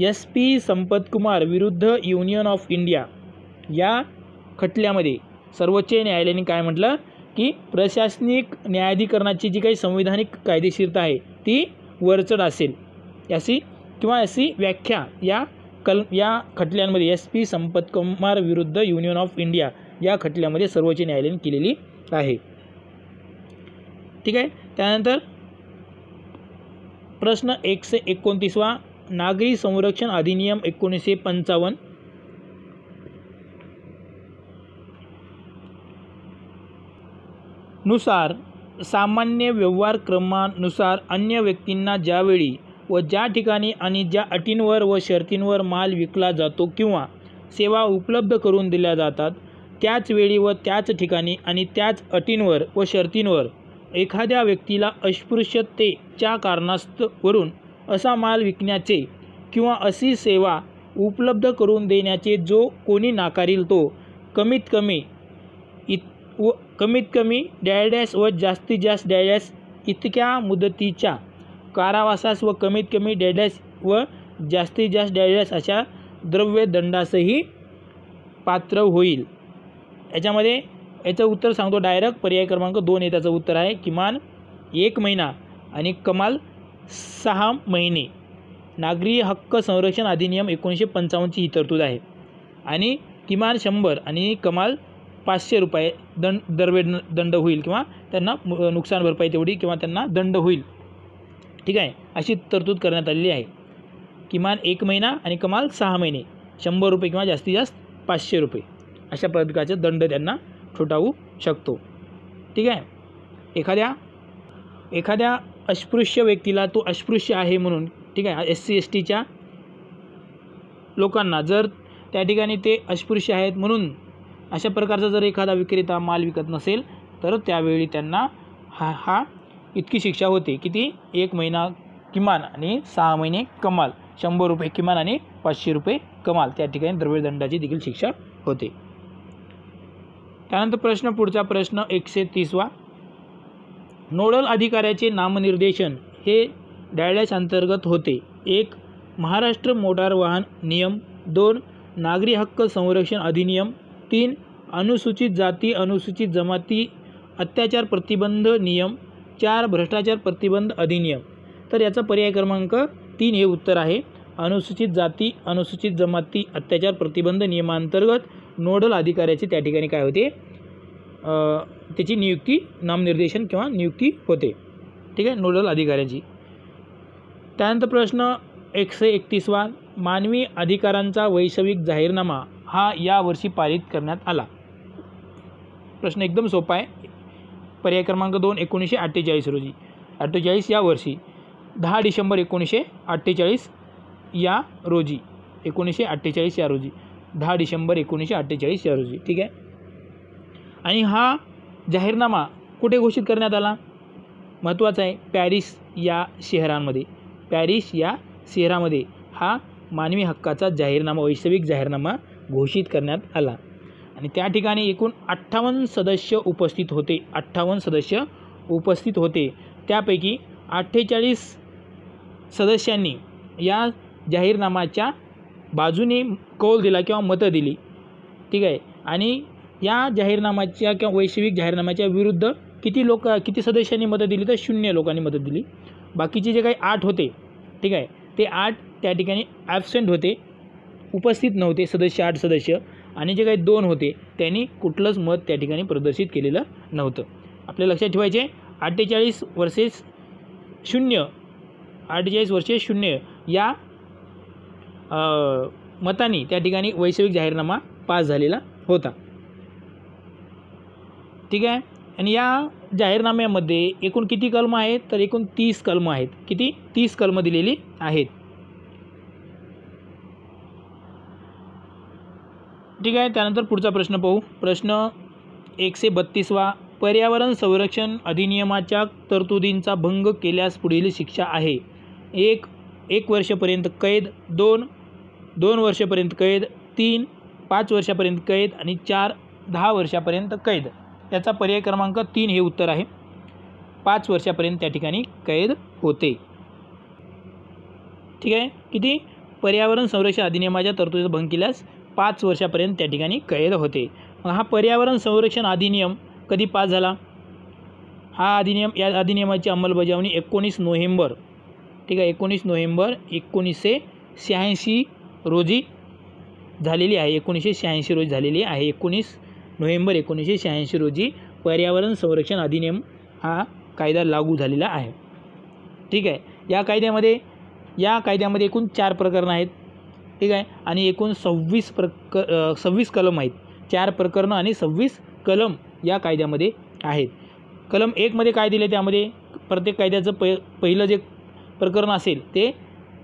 SP संपतकुमार विरुद्ध युनियन ऑफ इंडिया या खटल्यामध्ये सर्वोच्च न्यायालयाने काय म्हटलं की प्रशासनिक न्यायाधिकरणाची जी काही संविधानिक कायदेशीरता आहे ती वरचढ असेल अशी व्याख्या या खटल्यांमध्ये SP संपतकुमार विरुद्ध युनियन ऑफ इंडिया या खटल्यामध्ये सर्वोच्च न्यायालयाने केलेली आहे. ठीक आहे. त्यानंतर प्रश्न 129वा. नागरी संरक्षण अधिनियम 1955 नुसार सामान्य व्यवहार क्रमानुसार अन्य व्यक्तींना ज्यावेळी व ज्या ठिकाणी आणि ज्या अटींवर व शर्तींवर माल विकला जातो किंवा सेवा उपलब्ध करून दिल्या जातात त्याच वेळी व त्याच ठिकाणी आणि त्याच अटींवर व शर्तींवर एखाद्या व्यक्तीला अस्पृश्यतेच्या कारणास्तवरून असा माल विकण्याचे किंवा अशी सेवा उपलब्ध करून देण्याचे जो कोणी नाकारील तो कमीत कमी डॅश व जास्तीत जास्त डॅश इतक्या मुदतीच्या कारावासास व कमीत कमी डॅश व जास्तीत जास्त डॅश अशा द्रव्यदंडासही पात्र होईल। याच्यामध्ये याचं उत्तर सांगतो डायरेक्ट। पर्याय क्रमांक 2 हे त्याचं उत्तर आहे। किमान 1 महिना आणि कमाल 6 महिने नागरी हक्क संरक्षण अधिनियम 1955 ही तरतूद आहे। आणि किमान 100 आणि कमाल 500 रुपये दंड होईल किंवा त्यांना नुकसान भरपाई तेवढी किंवा त्यांना दंड होईल, ठीक आहे, अशी तरतूद करण्यात आलेली आहे। किमान 1 महिना आणि कमाल 6 महिने, 100 रुपये किंवा जास्तीत जास्त 500 रुपये अशा प्रकारचे दंड त्यांना ठोठावू शकतो, ठीक आहे। एखाद्या अस्पृश्य व्यक्तीला तो अस्पृश्य आहे म्हणून, ठीक आहे, SC STच्या लोकांना जर त्या ठिकाणी ते अस्पृश्य आहेत म्हणून अशा प्रकारचा जर एखादा विक्रेता माल विकत नसेल तर त्यावेळी त्यांना हा इतकी शिक्षा होते। किती? 1 महिना किमान आणि 6 महिने कमाल, 100 रुपये किमान आणि 500 रुपये कमाल त्या ठिकाणी द्रव्यदंडाची देखील शिक्षा होते। त्यानंतर पुढचा प्रश्न 130वा। नोडल अधिकाऱ्याचे नामनिर्देशन हे डॅश अंतर्गत होते। 1. महाराष्ट्र मोटार वाहन नियम, 2. नागरी हक्क संरक्षण अधिनियम, 3. अनुसूचित जाती अनुसूचित जमाती अत्याचार प्रतिबंध नियम, 4. भ्रष्टाचार प्रतिबंध अधिनियम। तर याचा पर्याय क्रमांक 3 हे उत्तर आहे। अनुसूचित जाती अनुसूचित जमाती अत्याचार प्रतिबंध नियमांतर्गत नोडल अधिकाऱ्याचे त्या ठिकाणी काय होते, त्याची नियुक्ती नामनिर्देशन किंवा नियुक्ती होते, ठीक आहे, नोडल अधिकाऱ्याची। त्यानंतर प्रश्न 131वा। मानवी अधिकारांचा वैश्विक जाहीरनामा हा यावर्षी पारित करण्यात आला। प्रश्न एकदम सोपा आहे। पर्याय क्रमांक 2 1948 रोजी, 48 या वर्षी, 10 डिसेंबर 1948 या रोजी, 1948 या रोजी, 10 डिसेंबर 1948 या रोजी, ठीक आहे। आणि हा जाहीरनामा कुठे घोषित करण्यात आला? महत्त्वाचं आहे, पॅरिस या शहरामध्ये हा मानवी हक्काचा जाहीरनामा, वैश्विक जाहीरनामा घोषित करण्यात आला। आणि त्या ठिकाणी एकूण 58 सदस्य उपस्थित होते, 58 सदस्य उपस्थित होते। त्यापैकी 48 सदस्यांनी या जाहीरनाम्याच्या बाजूने कौल दिला किंवा मतं दिली, ठीक आहे। आणि या जाहीरनाम्याच्या किंवा वैश्विक जाहीरनाम्याच्या विरुद्ध किती सदस्यांनी मतं दिली? तर 0 लोकांनी मतं दिली। बाकीचे जे काही 8 होते, ठीक आहे, ते 8 त्या ठिकाणी ॲब्सेंट होते, उपस्थित नव्हते सदस्य, 8 सदस्य। आणि जे काही 2 होते त्यांनी कुठलंच मत त्या ठिकाणी प्रदर्शित केलेलं नव्हतं। आपल्या लक्षात ठेवायचे 48 वर्सेस 0, 48 वर्सेस 0 या मतांनी त्या ठिकाणी वैश्विक जाहीरनामा पास झालेला होता, ठीक आहे। आणि या जाहीरनाम्यामध्ये एकूण किती कलम आहेत? तर एकूण 30 कलम आहेत। किती? 30 कलम दिलेली आहेत, ठीक आहे। त्यानंतर पुढचा प्रश्न पाहू। प्रश्न 132वा। पर्यावरण संरक्षण अधिनियमाच्या तरतुदींचा भंग केल्यास पुढील शिक्षा आहे। 1 वर्षापर्यंत कैद, 2 वर्षापर्यंत कैद, 3 5 वर्षापर्यंत कैद आणि 4 10 वर्षापर्यंत कैद। त्याचा पर्याय क्रमांक 3 हे उत्तर आहे। 5 वर्षापर्यंत त्या ठिकाणी कैद होते, ठीक आहे। किती? पर्यावरण संरक्षण अधिनियमाच्या तरतुदीचा भंग केल्यास 5 वर्षापर्यंत त्या ठिकाणी कैद होते। मग हा पर्यावरण संरक्षण अधिनियम कधी पास झाला? या अधिनियमाची अंमलबजावणी 19 नोव्हेंबर, ठीक आहे, 19 नोव्हेंबर 1986 रोजी झालेली आहे। 1986 रोजी झालेली आहे। 19 नोव्हेंबर 1986 रोजी पर्यावरण संरक्षण अधिनियम हा कायदा लागू झालेला आहे, ठीक आहे। या कायद्यामध्ये एकूण 4 प्रकरणं आहेत, ठीक आहे। आणि एकूण 26 कलम आहेत। 4 प्रकरणं आणि 26 कलम या कायद्यामध्ये आहेत। कलम 1 मध्ये काय दिले? त्यामध्ये प्रत्येक कायद्याचं पहिलं जे प्रकरण असेल ते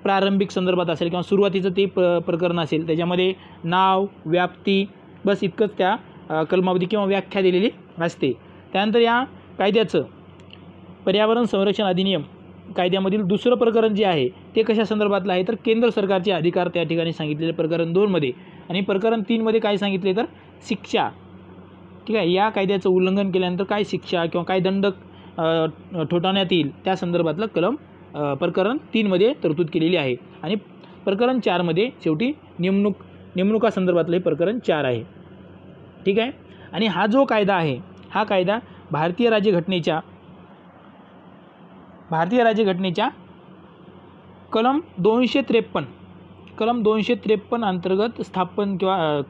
प्रारंभिक संदर्भात असेल किंवा सुरुवातीचं ते प्रकरण असेल, त्याच्यामध्ये नाव, व्याप्ती, बस इतकंच त्या कलमावधी किंवा व्याख्या दिलेली असते. त्यानंतर या कायद्याचं पर्यावरण संरक्षण अधिनियम कायद्यामधील दुसरं प्रकरण जे आहे ते कशा संदर्भातलं आहे तर केंद्र सरकारचे अधिकार त्या ठिकाणी सांगितलेले प्रकरण 2 मध्ये, आणि प्रकरण 3 मध्ये काय सांगितले तर शिक्षा. ठीक आहे, या कायद्याचं उल्लंघन केल्यानंतर काय शिक्षा किंवा काय दंड ठोठावण्यात येईल त्या संदर्भातलं प्रकरण 3 मध्ये तरतूद केलेली आहे. आणि प्रकरण 4 मध्ये शेवटी नेमणुका हे प्रकरण 4 आहे. ठीक आहे, आणि हा जो कायदा आहे हा कायदा भारतीय राज्यघटनेच्या कलम 253 अंतर्गत स्थापन किंवा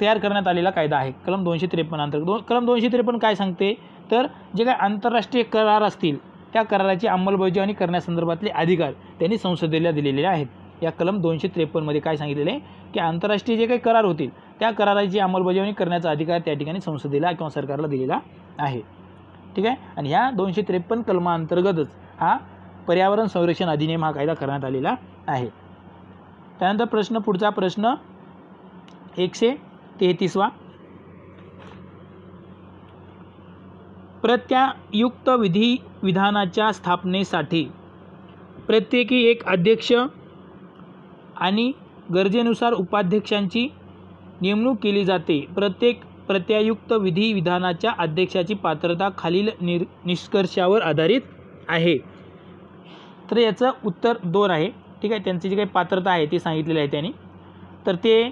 तयार करण्यात आलेला कायदा आहे. कलम 253 अंतर्गत कलम 253 काय सांगते तर जे काही आंतरराष्ट्रीय करार असतील त्या कराराची अंमलबजावणी करण्यासंदर्भातले अधिकार त्यांनी संसदेला दिलेले आहेत. या कलम 253 मध्ये काय सांगितलेले आहे की आंतरराष्ट्रीय जे काही करार होतील त्या कराराची अंमलबजावणी करण्याचा अधिकार त्या ठिकाणी संसदेला किंवा सरकारला दिलेला आहे. ठीक आहे, आणि ह्या 253 कलमाअंतर्गतच हा पर्यावरण संरक्षण अधिनियम हा कायदा करण्यात आलेला आहे. त्यानंतर पुढचा प्रश्न 133वा. प्रत्यायुक्त विधानाच्या स्थापनेसाठी प्रत्येकी एक अध्यक्ष आणि गरजेनुसार उपाध्यक्षांची नेमणूक केली जाते. प्रत्येक प्रत्यायुक्त विधानाच्या अध्यक्षाची पात्रता खालील निष्कर्षावर आधारित आहे. तर याचं उत्तर 2 आहे. ठीक आहे, त्यांची जी काही पात्रता आहे ती सांगितलेली आहे त्यांनी. तर ते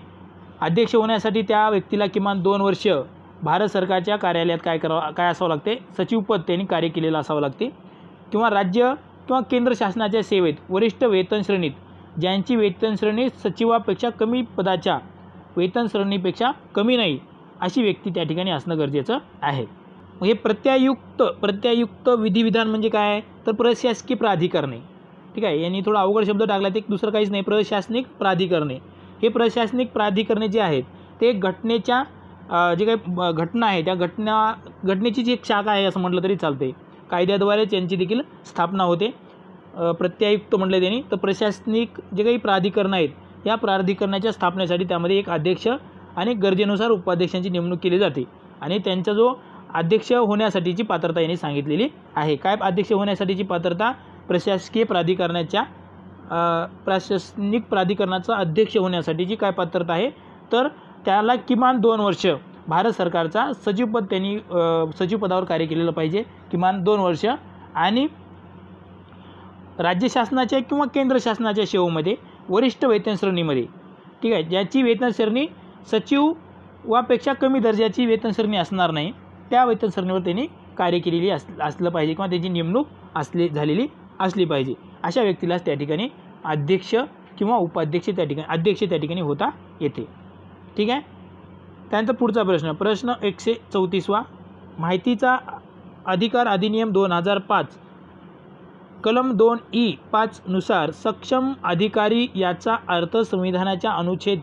अध्यक्ष होण्यासाठी त्या व्यक्तीला किमान 2 वर्ष भारत सरकारच्या कार्यालयात काय असावं लागते सचिवपद त्यांनी कार्य केलेलं असावं लागते, किंवा राज्य किंवा केंद्र शासनाच्या सेवेत वरिष्ठ वेतन श्रेणीत ज्यांची वेतन श्रेणी सचिवापेक्षा कमी पदाच्या वेतन श्रेणीपेक्षा कमी नाही अशी व्यक्ती त्या ठिकाणी असणं गरजेचं आहे. हे प्रत्यायुक्त विधिविधान म्हणजे काय तर प्रशासकीय प्राधिकरणे. ठीक आहे, यांनी थोडा अवघड शब्द टाकला, ते दुसरं काहीच नाही, प्रशासनिक प्राधिकरणे. हे प्रशासनिक प्राधिकरणे जे आहेत ते घटनेच्या जे काही घटना आहे त्या घटनेची जी एक शाखा आहे असं म्हटलं तरी चालते. कायद्याद्वारे त्यांची देखील स्थापना होते. प्रत्यायुक्त म्हटलं त्यांनी. तर प्रशासनिक जे काही प्राधिकरण आहेत या प्राधिकरणाच्या स्थापनेसाठी त्यामध्ये एक अध्यक्ष आणि गरजेनुसार उपाध्यक्षांची नेमणूक केली जाते. आणि त्यांचा जो अध्यक्ष होण्यासाठीची पात्रता यांनी सांगितलेली आहे. काय अध्यक्ष होण्यासाठीची पात्रता प्रशासकीय प्रशासनिक प्राधिकरणाचा अध्यक्ष होण्यासाठीची काय पात्रता आहे तर त्याला किमान 2 वर्ष भारत सरकारचा सचिवपद त्यांनी सचिवपदावर कार्य केलेलं पाहिजे, किमान 2 वर्ष. आणि राज्य शासनाच्या किंवा केंद्र शासनाच्या सेवेमध्ये वरिष्ठ वेतन श्रेणीमध्ये, ठीक आहे, ज्याची वेतन श्रेणी सचिवापेक्षा कमी दर्जाची वेतन श्रेणी असणार नाही त्या वेतन श्रेणीवर त्यांनी कार्य केलेली असलं पाहिजे किंवा त्याची नेमणूक झालेली असली पाहिजे. अशा व्यक्तीलाच त्या ठिकाणी अध्यक्ष किंवा उपाध्यक्ष अध्यक्ष त्या ठिकाणी होता येते. ठीक आहे, त्यानंतर पुढचा प्रश्न 134वा. माहितीचा अधिकार अधिनियम 2005 कलम 2E5 नुसार सक्षम अधिकारी याचा अर्थ संविधानाच्या अनुच्छेद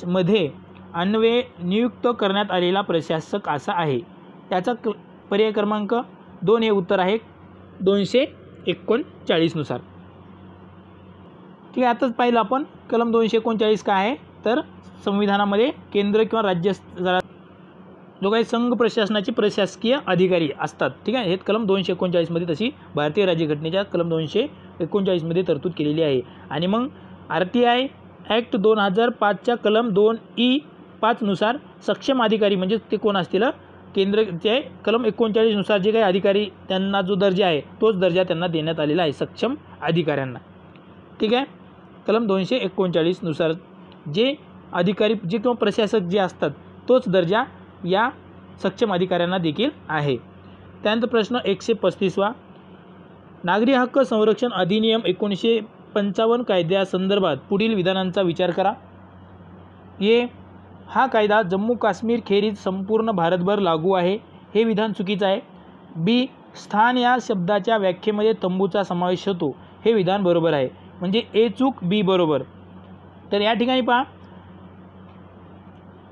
मध्ये अन्वये नियुक्त करण्यात आलेला प्रशासक असा आहे. त्याचा पर्याय क्रमांक 2 हे उत्तर आहे 239 नुसार. ठीक आहे, आताच पाहिलं आपण कलम 239 काय आहे तर संविधानामध्ये केंद्र किंवा राज्य जो काही संघ प्रशासनाचे प्रशासकीय अधिकारी असतात. ठीक आहे, हे कलम 239 मध्ये तशी भारतीय राज्यघटनेच्या कलम 239 मध्ये तरतूद केलेली आहे. आणि मग RTI ॲक्ट 2005च्या कलम 2E5 नुसार सक्षम अधिकारी म्हणजे ते कोण असतील केंद्रचे कलम 39 नुसार जे काही अधिकारी त्यांना जो दर्जा आहे तोच दर्जा त्यांना देण्यात आलेला आहे सक्षम अधिकाऱ्यांना. ठीक आहे, कलम 239 नुसार जे अधिकारी जे किंवा प्रशासक जे असतात तोच दर्जा या सक्षम अधिकाऱ्यांना देखील आहे. त्यानंतर प्रश्न 135वा. नागरी हक्क संरक्षण अधिनियम 1955 कायद्यासंदर्भात पुढील विधानांचा विचार करा. हा कायदा जम्मू काश्मीर खेरीज संपूर्ण भारतभर लागू आहे. हे विधान चुकीचं आहे. B. स्थान या शब्दाच्या व्याख्येमध्ये तंबूचा समावेश होतो. हे विधान बरोबर आहे. म्हणजे A चूक B बरोबर. तर या ठिकाणी पहा,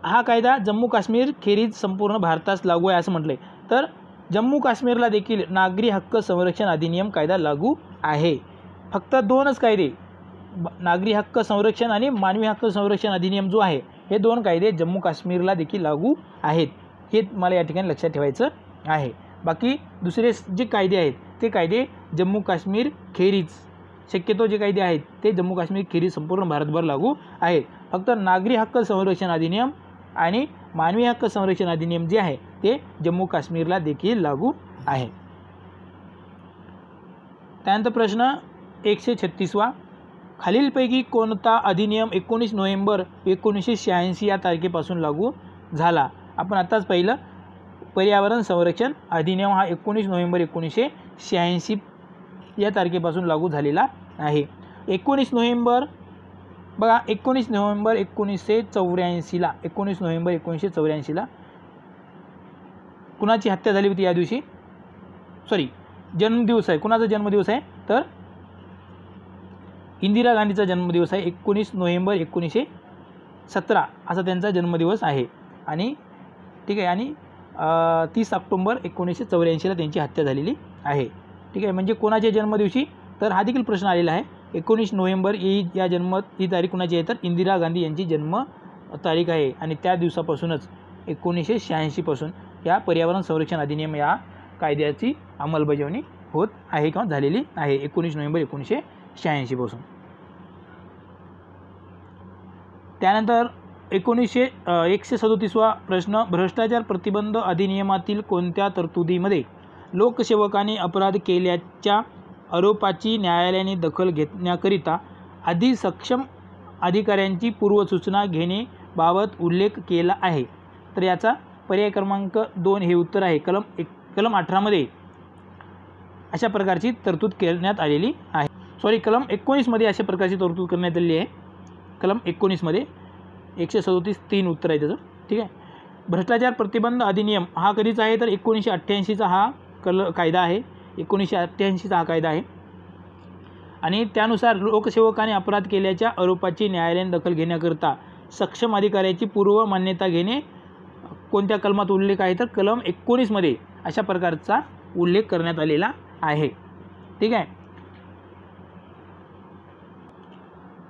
हा कायदा जम्मू काश्मीर खेरीज संपूर्ण भारतास लागू आहे असं म्हटलं आहे. तर जम्मू काश्मीरला देखील नागरी हक्क संरक्षण अधिनियम कायदा लागू आहे. फक्त 2च कायदे नागरी हक्क संरक्षण आणि मानवी हक्क संरक्षण अधिनियम जो आहे हे दोन कायदे जम्मू काश्मीरला देखील लागू आहेत, हे मला या ठिकाणी लक्षात ठेवायचं आहे. बाकी दुसरे जे कायदे आहेत ते कायदे जम्मू काश्मीर खेरीज, शक्यतो जे कायदे आहेत ते जम्मू काश्मीर खेरीज संपूर्ण भारतभर लागू आहेत. फक्त नागरी हक्क संरक्षण अधिनियम आणि मानवी हक्क संरक्षण अधिनियम जे आहे ते जम्मू काश्मीरला देखील लागू आहे. त्यानंतर प्रश्न 136वा, खालीलपैकी कोणता अधिनियम 19 नोव्हेंबर 1986 या तारखेपासून लागू झाला? आपण आत्ताच पाहिलं पर्यावरण संरक्षण अधिनियम हा 19 नोव्हेंबर 1986 या तारखेपासून लागू झालेला आहे. 19 नोव्हेंबर बघा, 19 नोव्हेंबर 1984ला 19 नोव्हेंबर 1984ला कुणाची हत्या झाली होती? या दिवशी जन्मदिवस आहे. कुणाचा जन्मदिवस आहे? तर इंदिरा गांधीचा जन्मदिवस आहे. 19 नोव्हेंबर 1917 असा त्यांचा जन्मदिवस आहे. आणि ठीक आहे, आणि 30 ऑक्टोंबर 1984ला त्यांची हत्या झालेली आहे. ठीक आहे, म्हणजे कोणाच्या जन्मदिवशी? तर हा देखील प्रश्न आलेला आहे. 19 नोव्हेंबर ही तारीख कुणाची आहे? तर इंदिरा गांधी यांची जन्म तारीख आहे. आणि त्या दिवसापासूनच 1986 पासून या पर्यावरण संरक्षण अधिनियम या कायद्याची अंमलबजावणी होत आहे किंवा झालेली आहे 19 नोव्हेंबर 1986 पासून. त्यानंतर 137वा प्रश्न, भ्रष्टाचार प्रतिबंध अधिनियमातील कोणत्या तरतुदीमध्ये लोकसेवकाने अपराध केल्याच्या आरोपाची न्यायालयाने दखल घेण्याकरिता आधी सक्षम अधिकाऱ्यांची पूर्वसूचना घेण्याबाबत उल्लेख केला आहे? तर याचा पर्याय क्रमांक 2 हे उत्तर आहे. कलम 18मध्ये अशा प्रकारची तरतूद करण्यात आलेली आहे. कलम 19मध्ये अशा प्रकारची तरतूद करण्यात आलेली आहे. कलम 19मध्ये 137(3) उत्तर आहे त्याचं. ठीक आहे. भ्रष्टाचार प्रतिबंध अधिनियम हा कधीचा आहे? तर 1988चा हा कायदा आहे. 1988चा हा कायदा आहे. आणि त्यानुसार लोकसेवकाने अपराध केल्याच्या आरोपाची न्यायालयाने दखल घेण्याकरिता सक्षम अधिकाऱ्याची पूर्व मान्यता घेणे कोणत्या कलमात उल्लेख आहे? तर कलम 19मध्ये अशा प्रकारचा उल्लेख करण्यात आलेला आहे. ठीक आहे.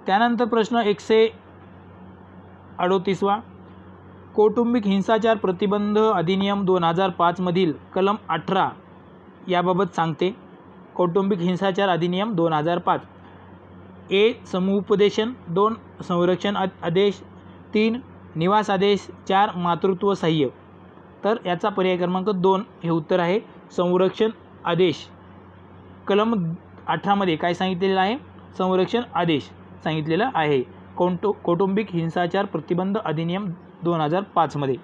त्यानंतर प्रश्न 138वा, कौटुंबिक हिंसाचार प्रतिबंध अधिनियम 2005 मधील कलम 18 याबाबत सांगते. कौटुंबिक हिंसाचार अधिनियम 2005. समुपदेशन, 2 संरक्षण आदेश, 3 निवास आदेश, 4 मातृत्व सहाय्य. तर याचा पर्याय क्रमांक 2 हे उत्तर आहे. संरक्षण आदेश कलम 18मध्ये काय सांगितलेलं आहे? संरक्षण आदेश सांगितलेला आहे कौटुंबिक हिंसाचार प्रतिबंध अधिनियम 2005 मध्ये.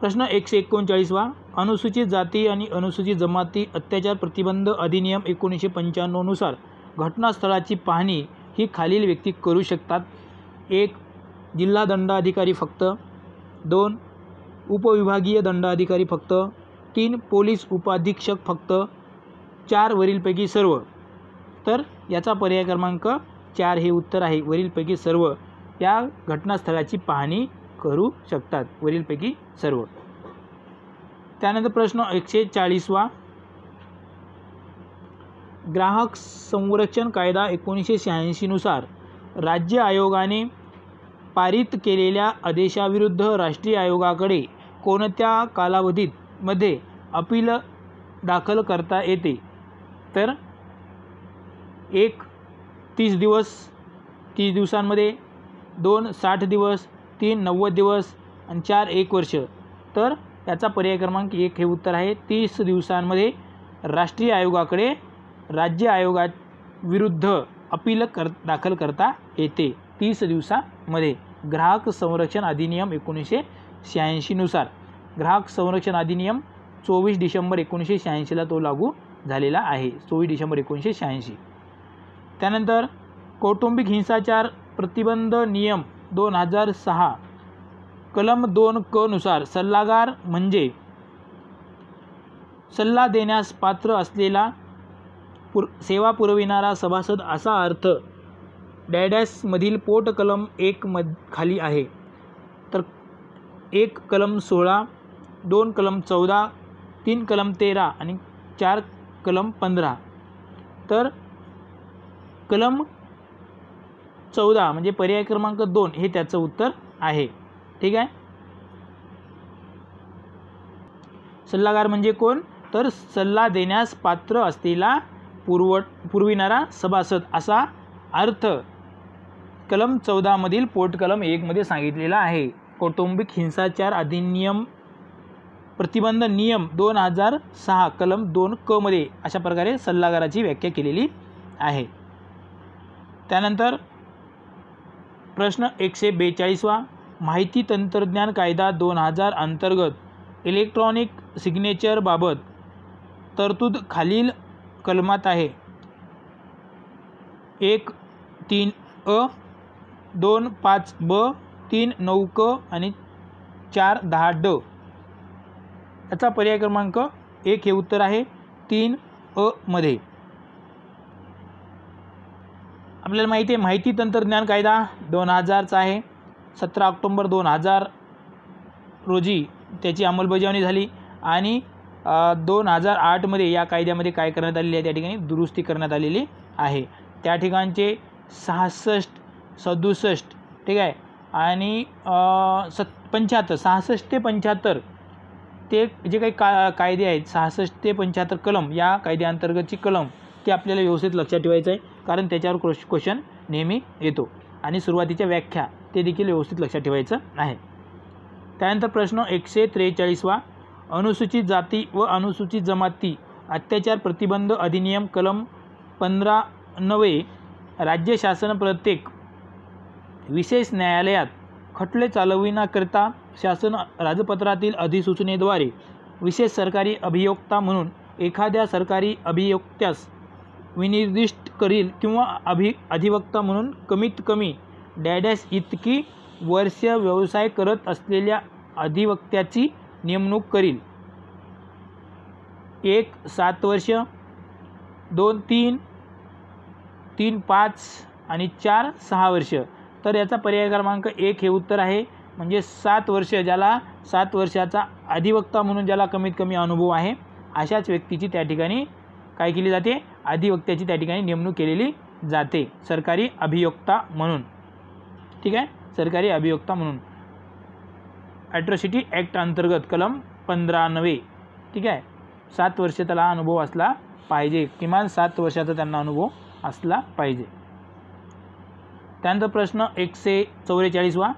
प्रश्न 139वा, अनुसूचित जाती आणि अनुसूचित जमाती अत्याचार प्रतिबंध अधिनियम 1995 नुसार घटनास्थळाची पाहणी ही खालील व्यक्ती करू शकतात? 1 जिल्हा दंडाधिकारी फक्त, 2 उपविभागीय दंडाधिकारी फक्त, 3 पोलीस उपाधीक्षक फक्त, 4 वरीलपैकी सर्व. तर याचा पर्याय क्रमांक 4 हे उत्तर आहे. वरीलपैकी सर्व या घटनास्थळाची पाहणी करू शकतात. वरीलपैकी सर्व. त्यानंतर प्रश्न 140वा, ग्राहक संरक्षण कायदा 1986 नुसार राज्य आयोगाने पारित केलेल्या आदेशाविरुद्ध राष्ट्रीय आयोगाकडे कोणत्या कालावधीत मध्ये अपील दाखल करता येते? तर 1 30 दिवसांमध्ये, 2 60 दिवस, 3 90 दिवस आणि 4 1 वर्ष. तर याचा पर्याय क्रमांक 1 हे उत्तर आहे. 30 दिवसांमध्ये राष्ट्रीय आयोगाकडे राज्य आयोगाविरुद्ध अपील दाखल करता येते. 30 दिवसामध्ये. ग्राहक संरक्षण अधिनियम 1986 नुसार ग्राहक संरक्षण अधिनियम 24 डिसेंबर 1986ला तो लागू झालेला आहे. 24 डिसेंबर 1986. त्यानंतर कौटुंबिक हिंसाचार प्रतिबंध नियम 2006 कलम 2 क नुसार सल्लागार म्हणजे सल्ला देण्यास पात्र असलेला सेवा पुरविणारा सभासद असा अर्थ डॅडॅसमधील पोट कलम 1 खाली आहे. तर 1 कलम 16, 2 कलम 14, 3 कलम 13 आणि 4 कलम 15 तर कलम 14 म्हणजे पर्याय क्रमांक 2 हे त्याचं उत्तर आहे. ठीक आहे. सल्लागार म्हणजे कोण, तर सल्ला देण्यास पात्र असलेला पुरविणारा सभासद असा अर्थ कलम 14 मधील पोटकलम 1 मध्ये सांगितलेला आहे. कौटुंबिक हिंसाचार अधिनियम प्रतिबंध नियम 2006 कलम 2 क मध्ये अशा प्रकारे सल्लागाराची व्याख्या केलेली आहे. त्यानंतर प्रश्न 142 माहिती तंत्रज्ञान कायदा 2000 अंतर्गत इलेक्ट्रॉनिक सिग्नेचर बाबत तरतूद खालील कलमात आहे. 1.3 अ, 2.5 ब, 3.9 क आणि 4.10 ड. याचा पर्याय क्रमांक 1 हे उत्तर आहे 3 अ मध्ये. आपल्याला माहिती आहे माहिती तंत्रज्ञान कायदा 2000चा आहे. 17 ऑक्टोबर 2000 रोजी त्याची अंमलबजावणी झाली आणि 2008 मध्ये या कायद्यामध्ये काय करण्यात आलेली आहे, त्या ठिकाणी दुरुस्ती करण्यात आलेली आहे. त्या ठिकाणचे 66, 67 ठीक आहे आणि 75, 66 ते 75 ते जे काही कायदे आहेत 66 ते 75 कलम या कायद्याअंतर्गतची कलम ते आपल्याला व्यवस्थित लक्षात ठेवायचं आहे, कारण त्याच्यावर क्वेश्चन नेहमी येतो. आणि सुरुवातीच्या व्याख्या ते देखील व्यवस्थित लक्षात ठेवायचं आहे. त्यानंतर प्रश्न 143 अनुसूचित जाती व अनुसूचित जमाती अत्याचार प्रतिबंध अधिनियम कलम 15 राज्य शासन प्रत्येक विशेष न्यायालयात खटले चालविण्याकरिता शासन राजपत्रातील अधिसूचनेद्वारे विशेष सरकारी अभियोक्ता म्हणून एखाद्या सरकारी अभियोक्त्यास विनिर्दिष्ट करील किंवा अधिवक्ता म्हणून कमीत कमी डॅडॅश इतकी वर्ष व्यवसाय करत असलेल्या अधिवक्त्याची नेमणूक करील. 1 7 वर्ष, 2 3, 3 5 आणि 4 6 वर्ष. तर याचा पर्याय क्रमांक 1 हे उत्तर आहे. म्हणजे 7 वर्ष, ज्याला 7 वर्षाचा अधिवक्ता म्हणून ज्याला कमीत कमी अनुभव आहे अशाच व्यक्तीची त्या ठिकाणी काय केली जाते, अधिवक्त्याची त्या ठिकाणी नेमणूक केलेली जाते सरकारी अभियोक्ता म्हणून. ठीक आहे, सरकारी अभियोक्ता म्हणून ॲट्रॉसिटी ॲक्ट अंतर्गत कलम 15 ठीक आहे. 7 वर्ष त्याला अनुभव असला पाहिजे, किमान 7 वर्षाचा त्यांना अनुभव असला पाहिजे. त्यानंतर प्रश्न 144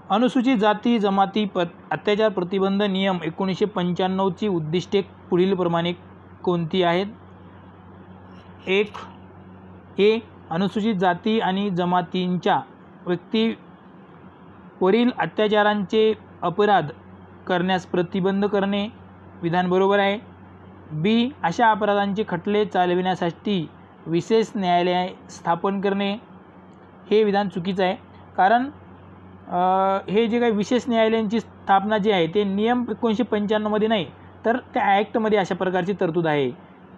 अनुसूचित जाती जमाती अत्याचार प्रतिबंध नियम 1995ची उद्दिष्टे पुढीलप्रमाणे कोणती आहेत. 1 ए अनुसूचित जाती आणि जमातींच्या व्यक्तीवरील अत्याचारांचे अपराध करण्यास प्रतिबंध करणे, विधान बरोबर आहे. बी अशा अपराधांचे खटले चालविण्यासाठी विशेष न्यायालय स्थापन करणे, हे विधान चुकीचं आहे. कारण हे जे काही विशेष न्यायालयांची स्थापना जी आहे ते नियम 1995 मध्ये नाही, तर त्या ॲक्टमध्ये अशा प्रकारची तरतूद आहे.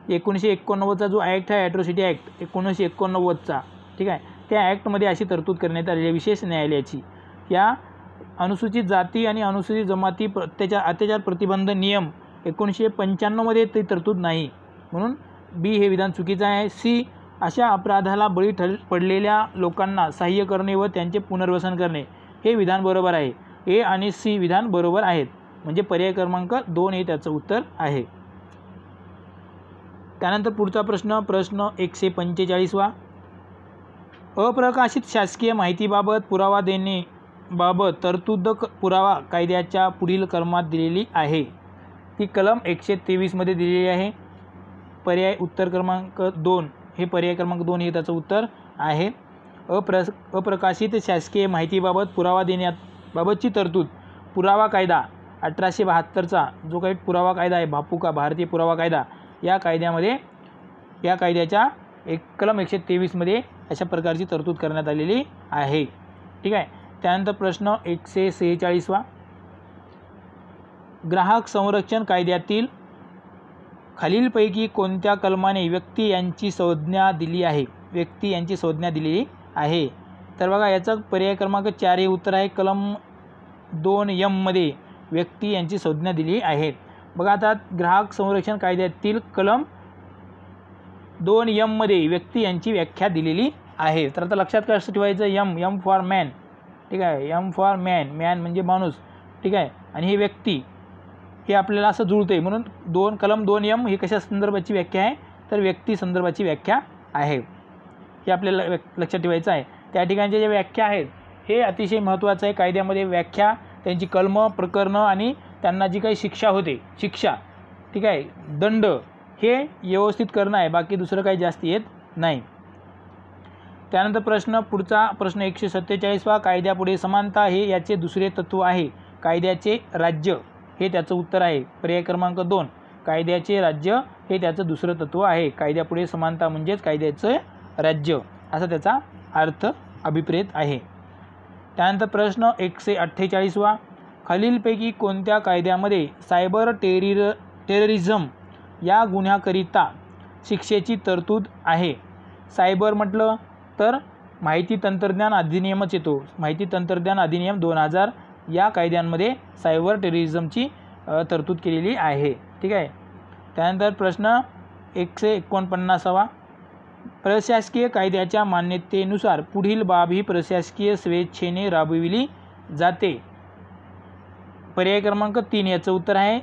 1989चा जो ॲक्ट आहे ॲट्रॉसिटी ॲक्ट 1989चा ठीक आहे, त्या ॲक्टमध्ये अशी तरतूद करण्यात आलेली आहे विशेष न्यायालयाची. या अनुसूचित जाती आणि अनुसूचित जमाती अत्याचार प्रतिबंध नियम 1995 मध्ये ती तरतूद नाही, म्हणून बी हे विधान चुकीचं आहे. सी अशा अपराधाला बळी पडलेल्या लोकांना सहाय्य करणे व त्यांचे पुनर्वसन करणे, हे विधान बरोबर आहे. ए आणि सी विधान बरोबर आहेत, म्हणजे पर्याय क्रमांक 2 हे त्याचं उत्तर आहे. त्यानंतर पुढचा प्रश्न 145 अप्रकाशित शासकीय माहितीबाबत पुरावा देणे बाबत तरतूद पुरावा कायद्याच्या पुढील कलमात दिलेली आहे. ती कलम 123 मध्ये दिलेली आहे. पर्याय उत्तर क्रमांक 2 हे पर्याय क्रमांक 2 हे त्याचं उत्तर आहे. अप्रकाशित शासकीय माहितीबाबत पुरावा देण्याबाबतची तरतूद पुरावा कायदा 1872चा जो काही पुरावा कायदा आहे, भापुका भारतीय पुरावा कायदा, या कायद्यामध्ये या कायद्याच्या कलम 123 मध्ये अशा प्रकारची तरतूद करण्यात आलेली आहे. ठीक आहे. त्यानंतर प्रश्न 146 ग्राहक संरक्षण कायद्यातील खालीलपैकी कोणत्या कलमाने व्यक्ती यांची संज्ञा दिली आहे, व्यक्ती यांची संज्ञा दिलेली आहे. तर बघा याचा पर्याय क्रमांक 4 हे उत्तर आहे. कलम 2 एम मध्ये व्यक्ती यांची संज्ञा दिली आहे. बघा आता ग्राहक संरक्षण कायद्यातील कलम 2M मध्ये व्यक्ती यांची व्याख्या दिलेली आहे. तर आता लक्षात कसं ठेवायचं, एम फॉर मॅन, ठीक आहे, एम फॉर मॅन म्हणजे माणूस, ठीक आहे, आणि ही व्यक्ती हे आपल्याला असं जुळते म्हणून कलम 2M ही कशा संदर्भाची व्याख्या आहे, तर व्यक्ती संदर्भाची व्याख्या आहे. हे आपल्याला लक्षात ठेवायचं आहे. त्या ठिकाणच्या ज्या व्याख्या आहेत हे अतिशय महत्त्वाचं आहे. कायद्यामध्ये व्याख्या, त्यांची कलमं, प्रकरणं आणि त्यांना जी काही शिक्षा होते, शिक्षा, ठीक आहे, दंड, हे व्यवस्थित करणं आहे, बाकी दुसरं काही जास्त येत नाही. त्यानंतर पुढचा प्रश्न 147वा, कायद्यापुढे समानता हे याचे दुसरे तत्त्व आहे. कायद्याचे राज्य हे त्याचं उत्तर आहे. पर्याय क्रमांक 2, कायद्याचे राज्य हे त्याचं दुसरं तत्त्व आहे. कायद्यापुढे समानता म्हणजेच कायद्याचं राज्य असा त्याचा अर्थ अभिप्रेत आहे. त्यानंतर प्रश्न 148वा, खालीलपैकी कोणत्या कायद्यामध्ये सायबर टेररिझम या गुन्ह्याकरिता शिक्षेची तरतूद आहे? सायबर म्हटलं तर माहिती तंत्रज्ञान अधिनियमच येतो. माहिती तंत्रज्ञान अधिनियम 2000 या कायद्यांमध्ये सायबर टेररिझमची तरतूद केलेली आहे, ठीक आहे. त्यानंतर प्रश्न 149वा, प्रशासकीय कायद्याच्या मान्यतेनुसार पुढील बाब ही प्रशासकीय स्वेच्छेने राबविली जाते. पर्याय क्रमांक 3 याचं उत्तर आहे,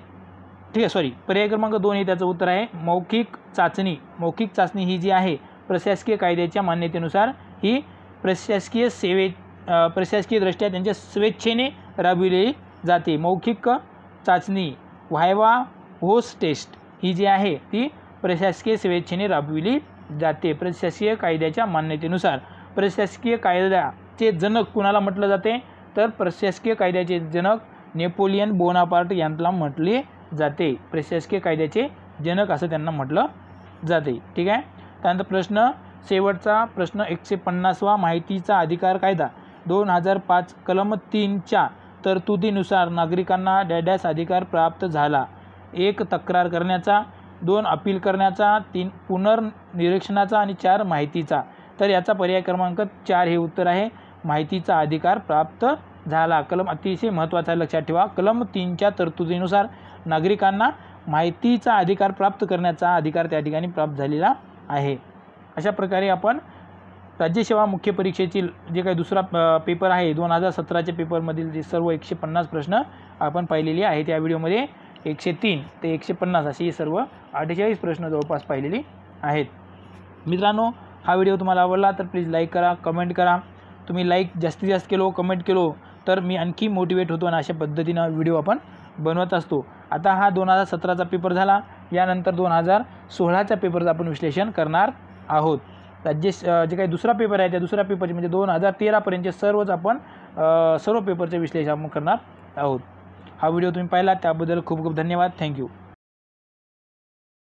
ठीक आहे, पर्याय क्रमांक 2 हे त्याचं उत्तर आहे. मौखिक चाचणी ही जी आहे प्रशासकीय कायद्याच्या मान्यतेनुसार ही प्रशासकीयदृष्ट्या त्यांच्या स्वेच्छेने राबविली जाते. मौखिक चाचणी व्हायवा होस टेस्ट ही जी आहे ती प्रशासकीय स्वेच्छेने राबविली जाते प्रशासकीय कायद्याच्या मान्यतेनुसार. प्रशासकीय कायद्याचे जनक कुणाला म्हटलं जाते, तर प्रशासकीय कायद्याचे जनक नेपोलियन बोनापार्ट यांना म्हटले जाते. प्रशासकीय कायद्याचे जनक असं त्यांना म्हटलं जाते, ठीक आहे. त्यानंतर शेवटचा प्रश्न 150वा, माहितीचा अधिकार कायदा 2005 कलम 3च्या तरतुदीनुसार नागरिकांना डॅडॅस अधिकार प्राप्त झाला. 1 तक्रार करण्याचा, 2 अपील करण्याचा, 3 पुनर्निरीक्षणाचा आणि 4 माहितीचा. तर याचा पर्याय क्रमांक 4 हे उत्तर आहे. माहितीचा अधिकार प्राप्त झाला. कलम अतिशय महत्त्वाचा लक्षात ठेवा. कलम 3च्या तरतुदीनुसार नागरिकांना माहितीचा अधिकार प्राप्त करण्याचा अधिकार त्या ठिकाणी प्राप्त झालेला आहे. अशा प्रकारे आपण राज्यसेवा मुख्य परीक्षेची जे काही दुसरा पेपर आहे 2017च्या पेपरमधील जे सर्व 150 प्रश्न आपण पाहिलेले आहेत. या व्हिडिओमध्ये 103 ते 150 अशी सर्व 48 प्रश्न जवळपास पाहिलेली आहेत. मित्रांनो, हा व्हिडिओ तुम्हाला आवडला तर प्लीज लाईक करा, कमेंट करा. तुम्ही लाईक जास्तीत जास्त केलो, कमेंट केलो तर मी आणखी मोटिवेट होतो आणि अशा पद्धतीनं व्हिडिओ आपण बनवत असतो. आता हा 2017चा पेपर झाला, यानंतर 2016च्या पेपरचं आपण विश्लेषण करणार आहोत. जे काही दुसरा पेपर आहे त्या दुसऱ्या पेपरचे म्हणजे 2013पर्यंतचे सर्व पेपरचे विश्लेषण आपण करणार आहोत. हा व्हिडिओ तुम्ही पाहिला त्याबद्दल खूप खूप धन्यवाद. थँक्यू.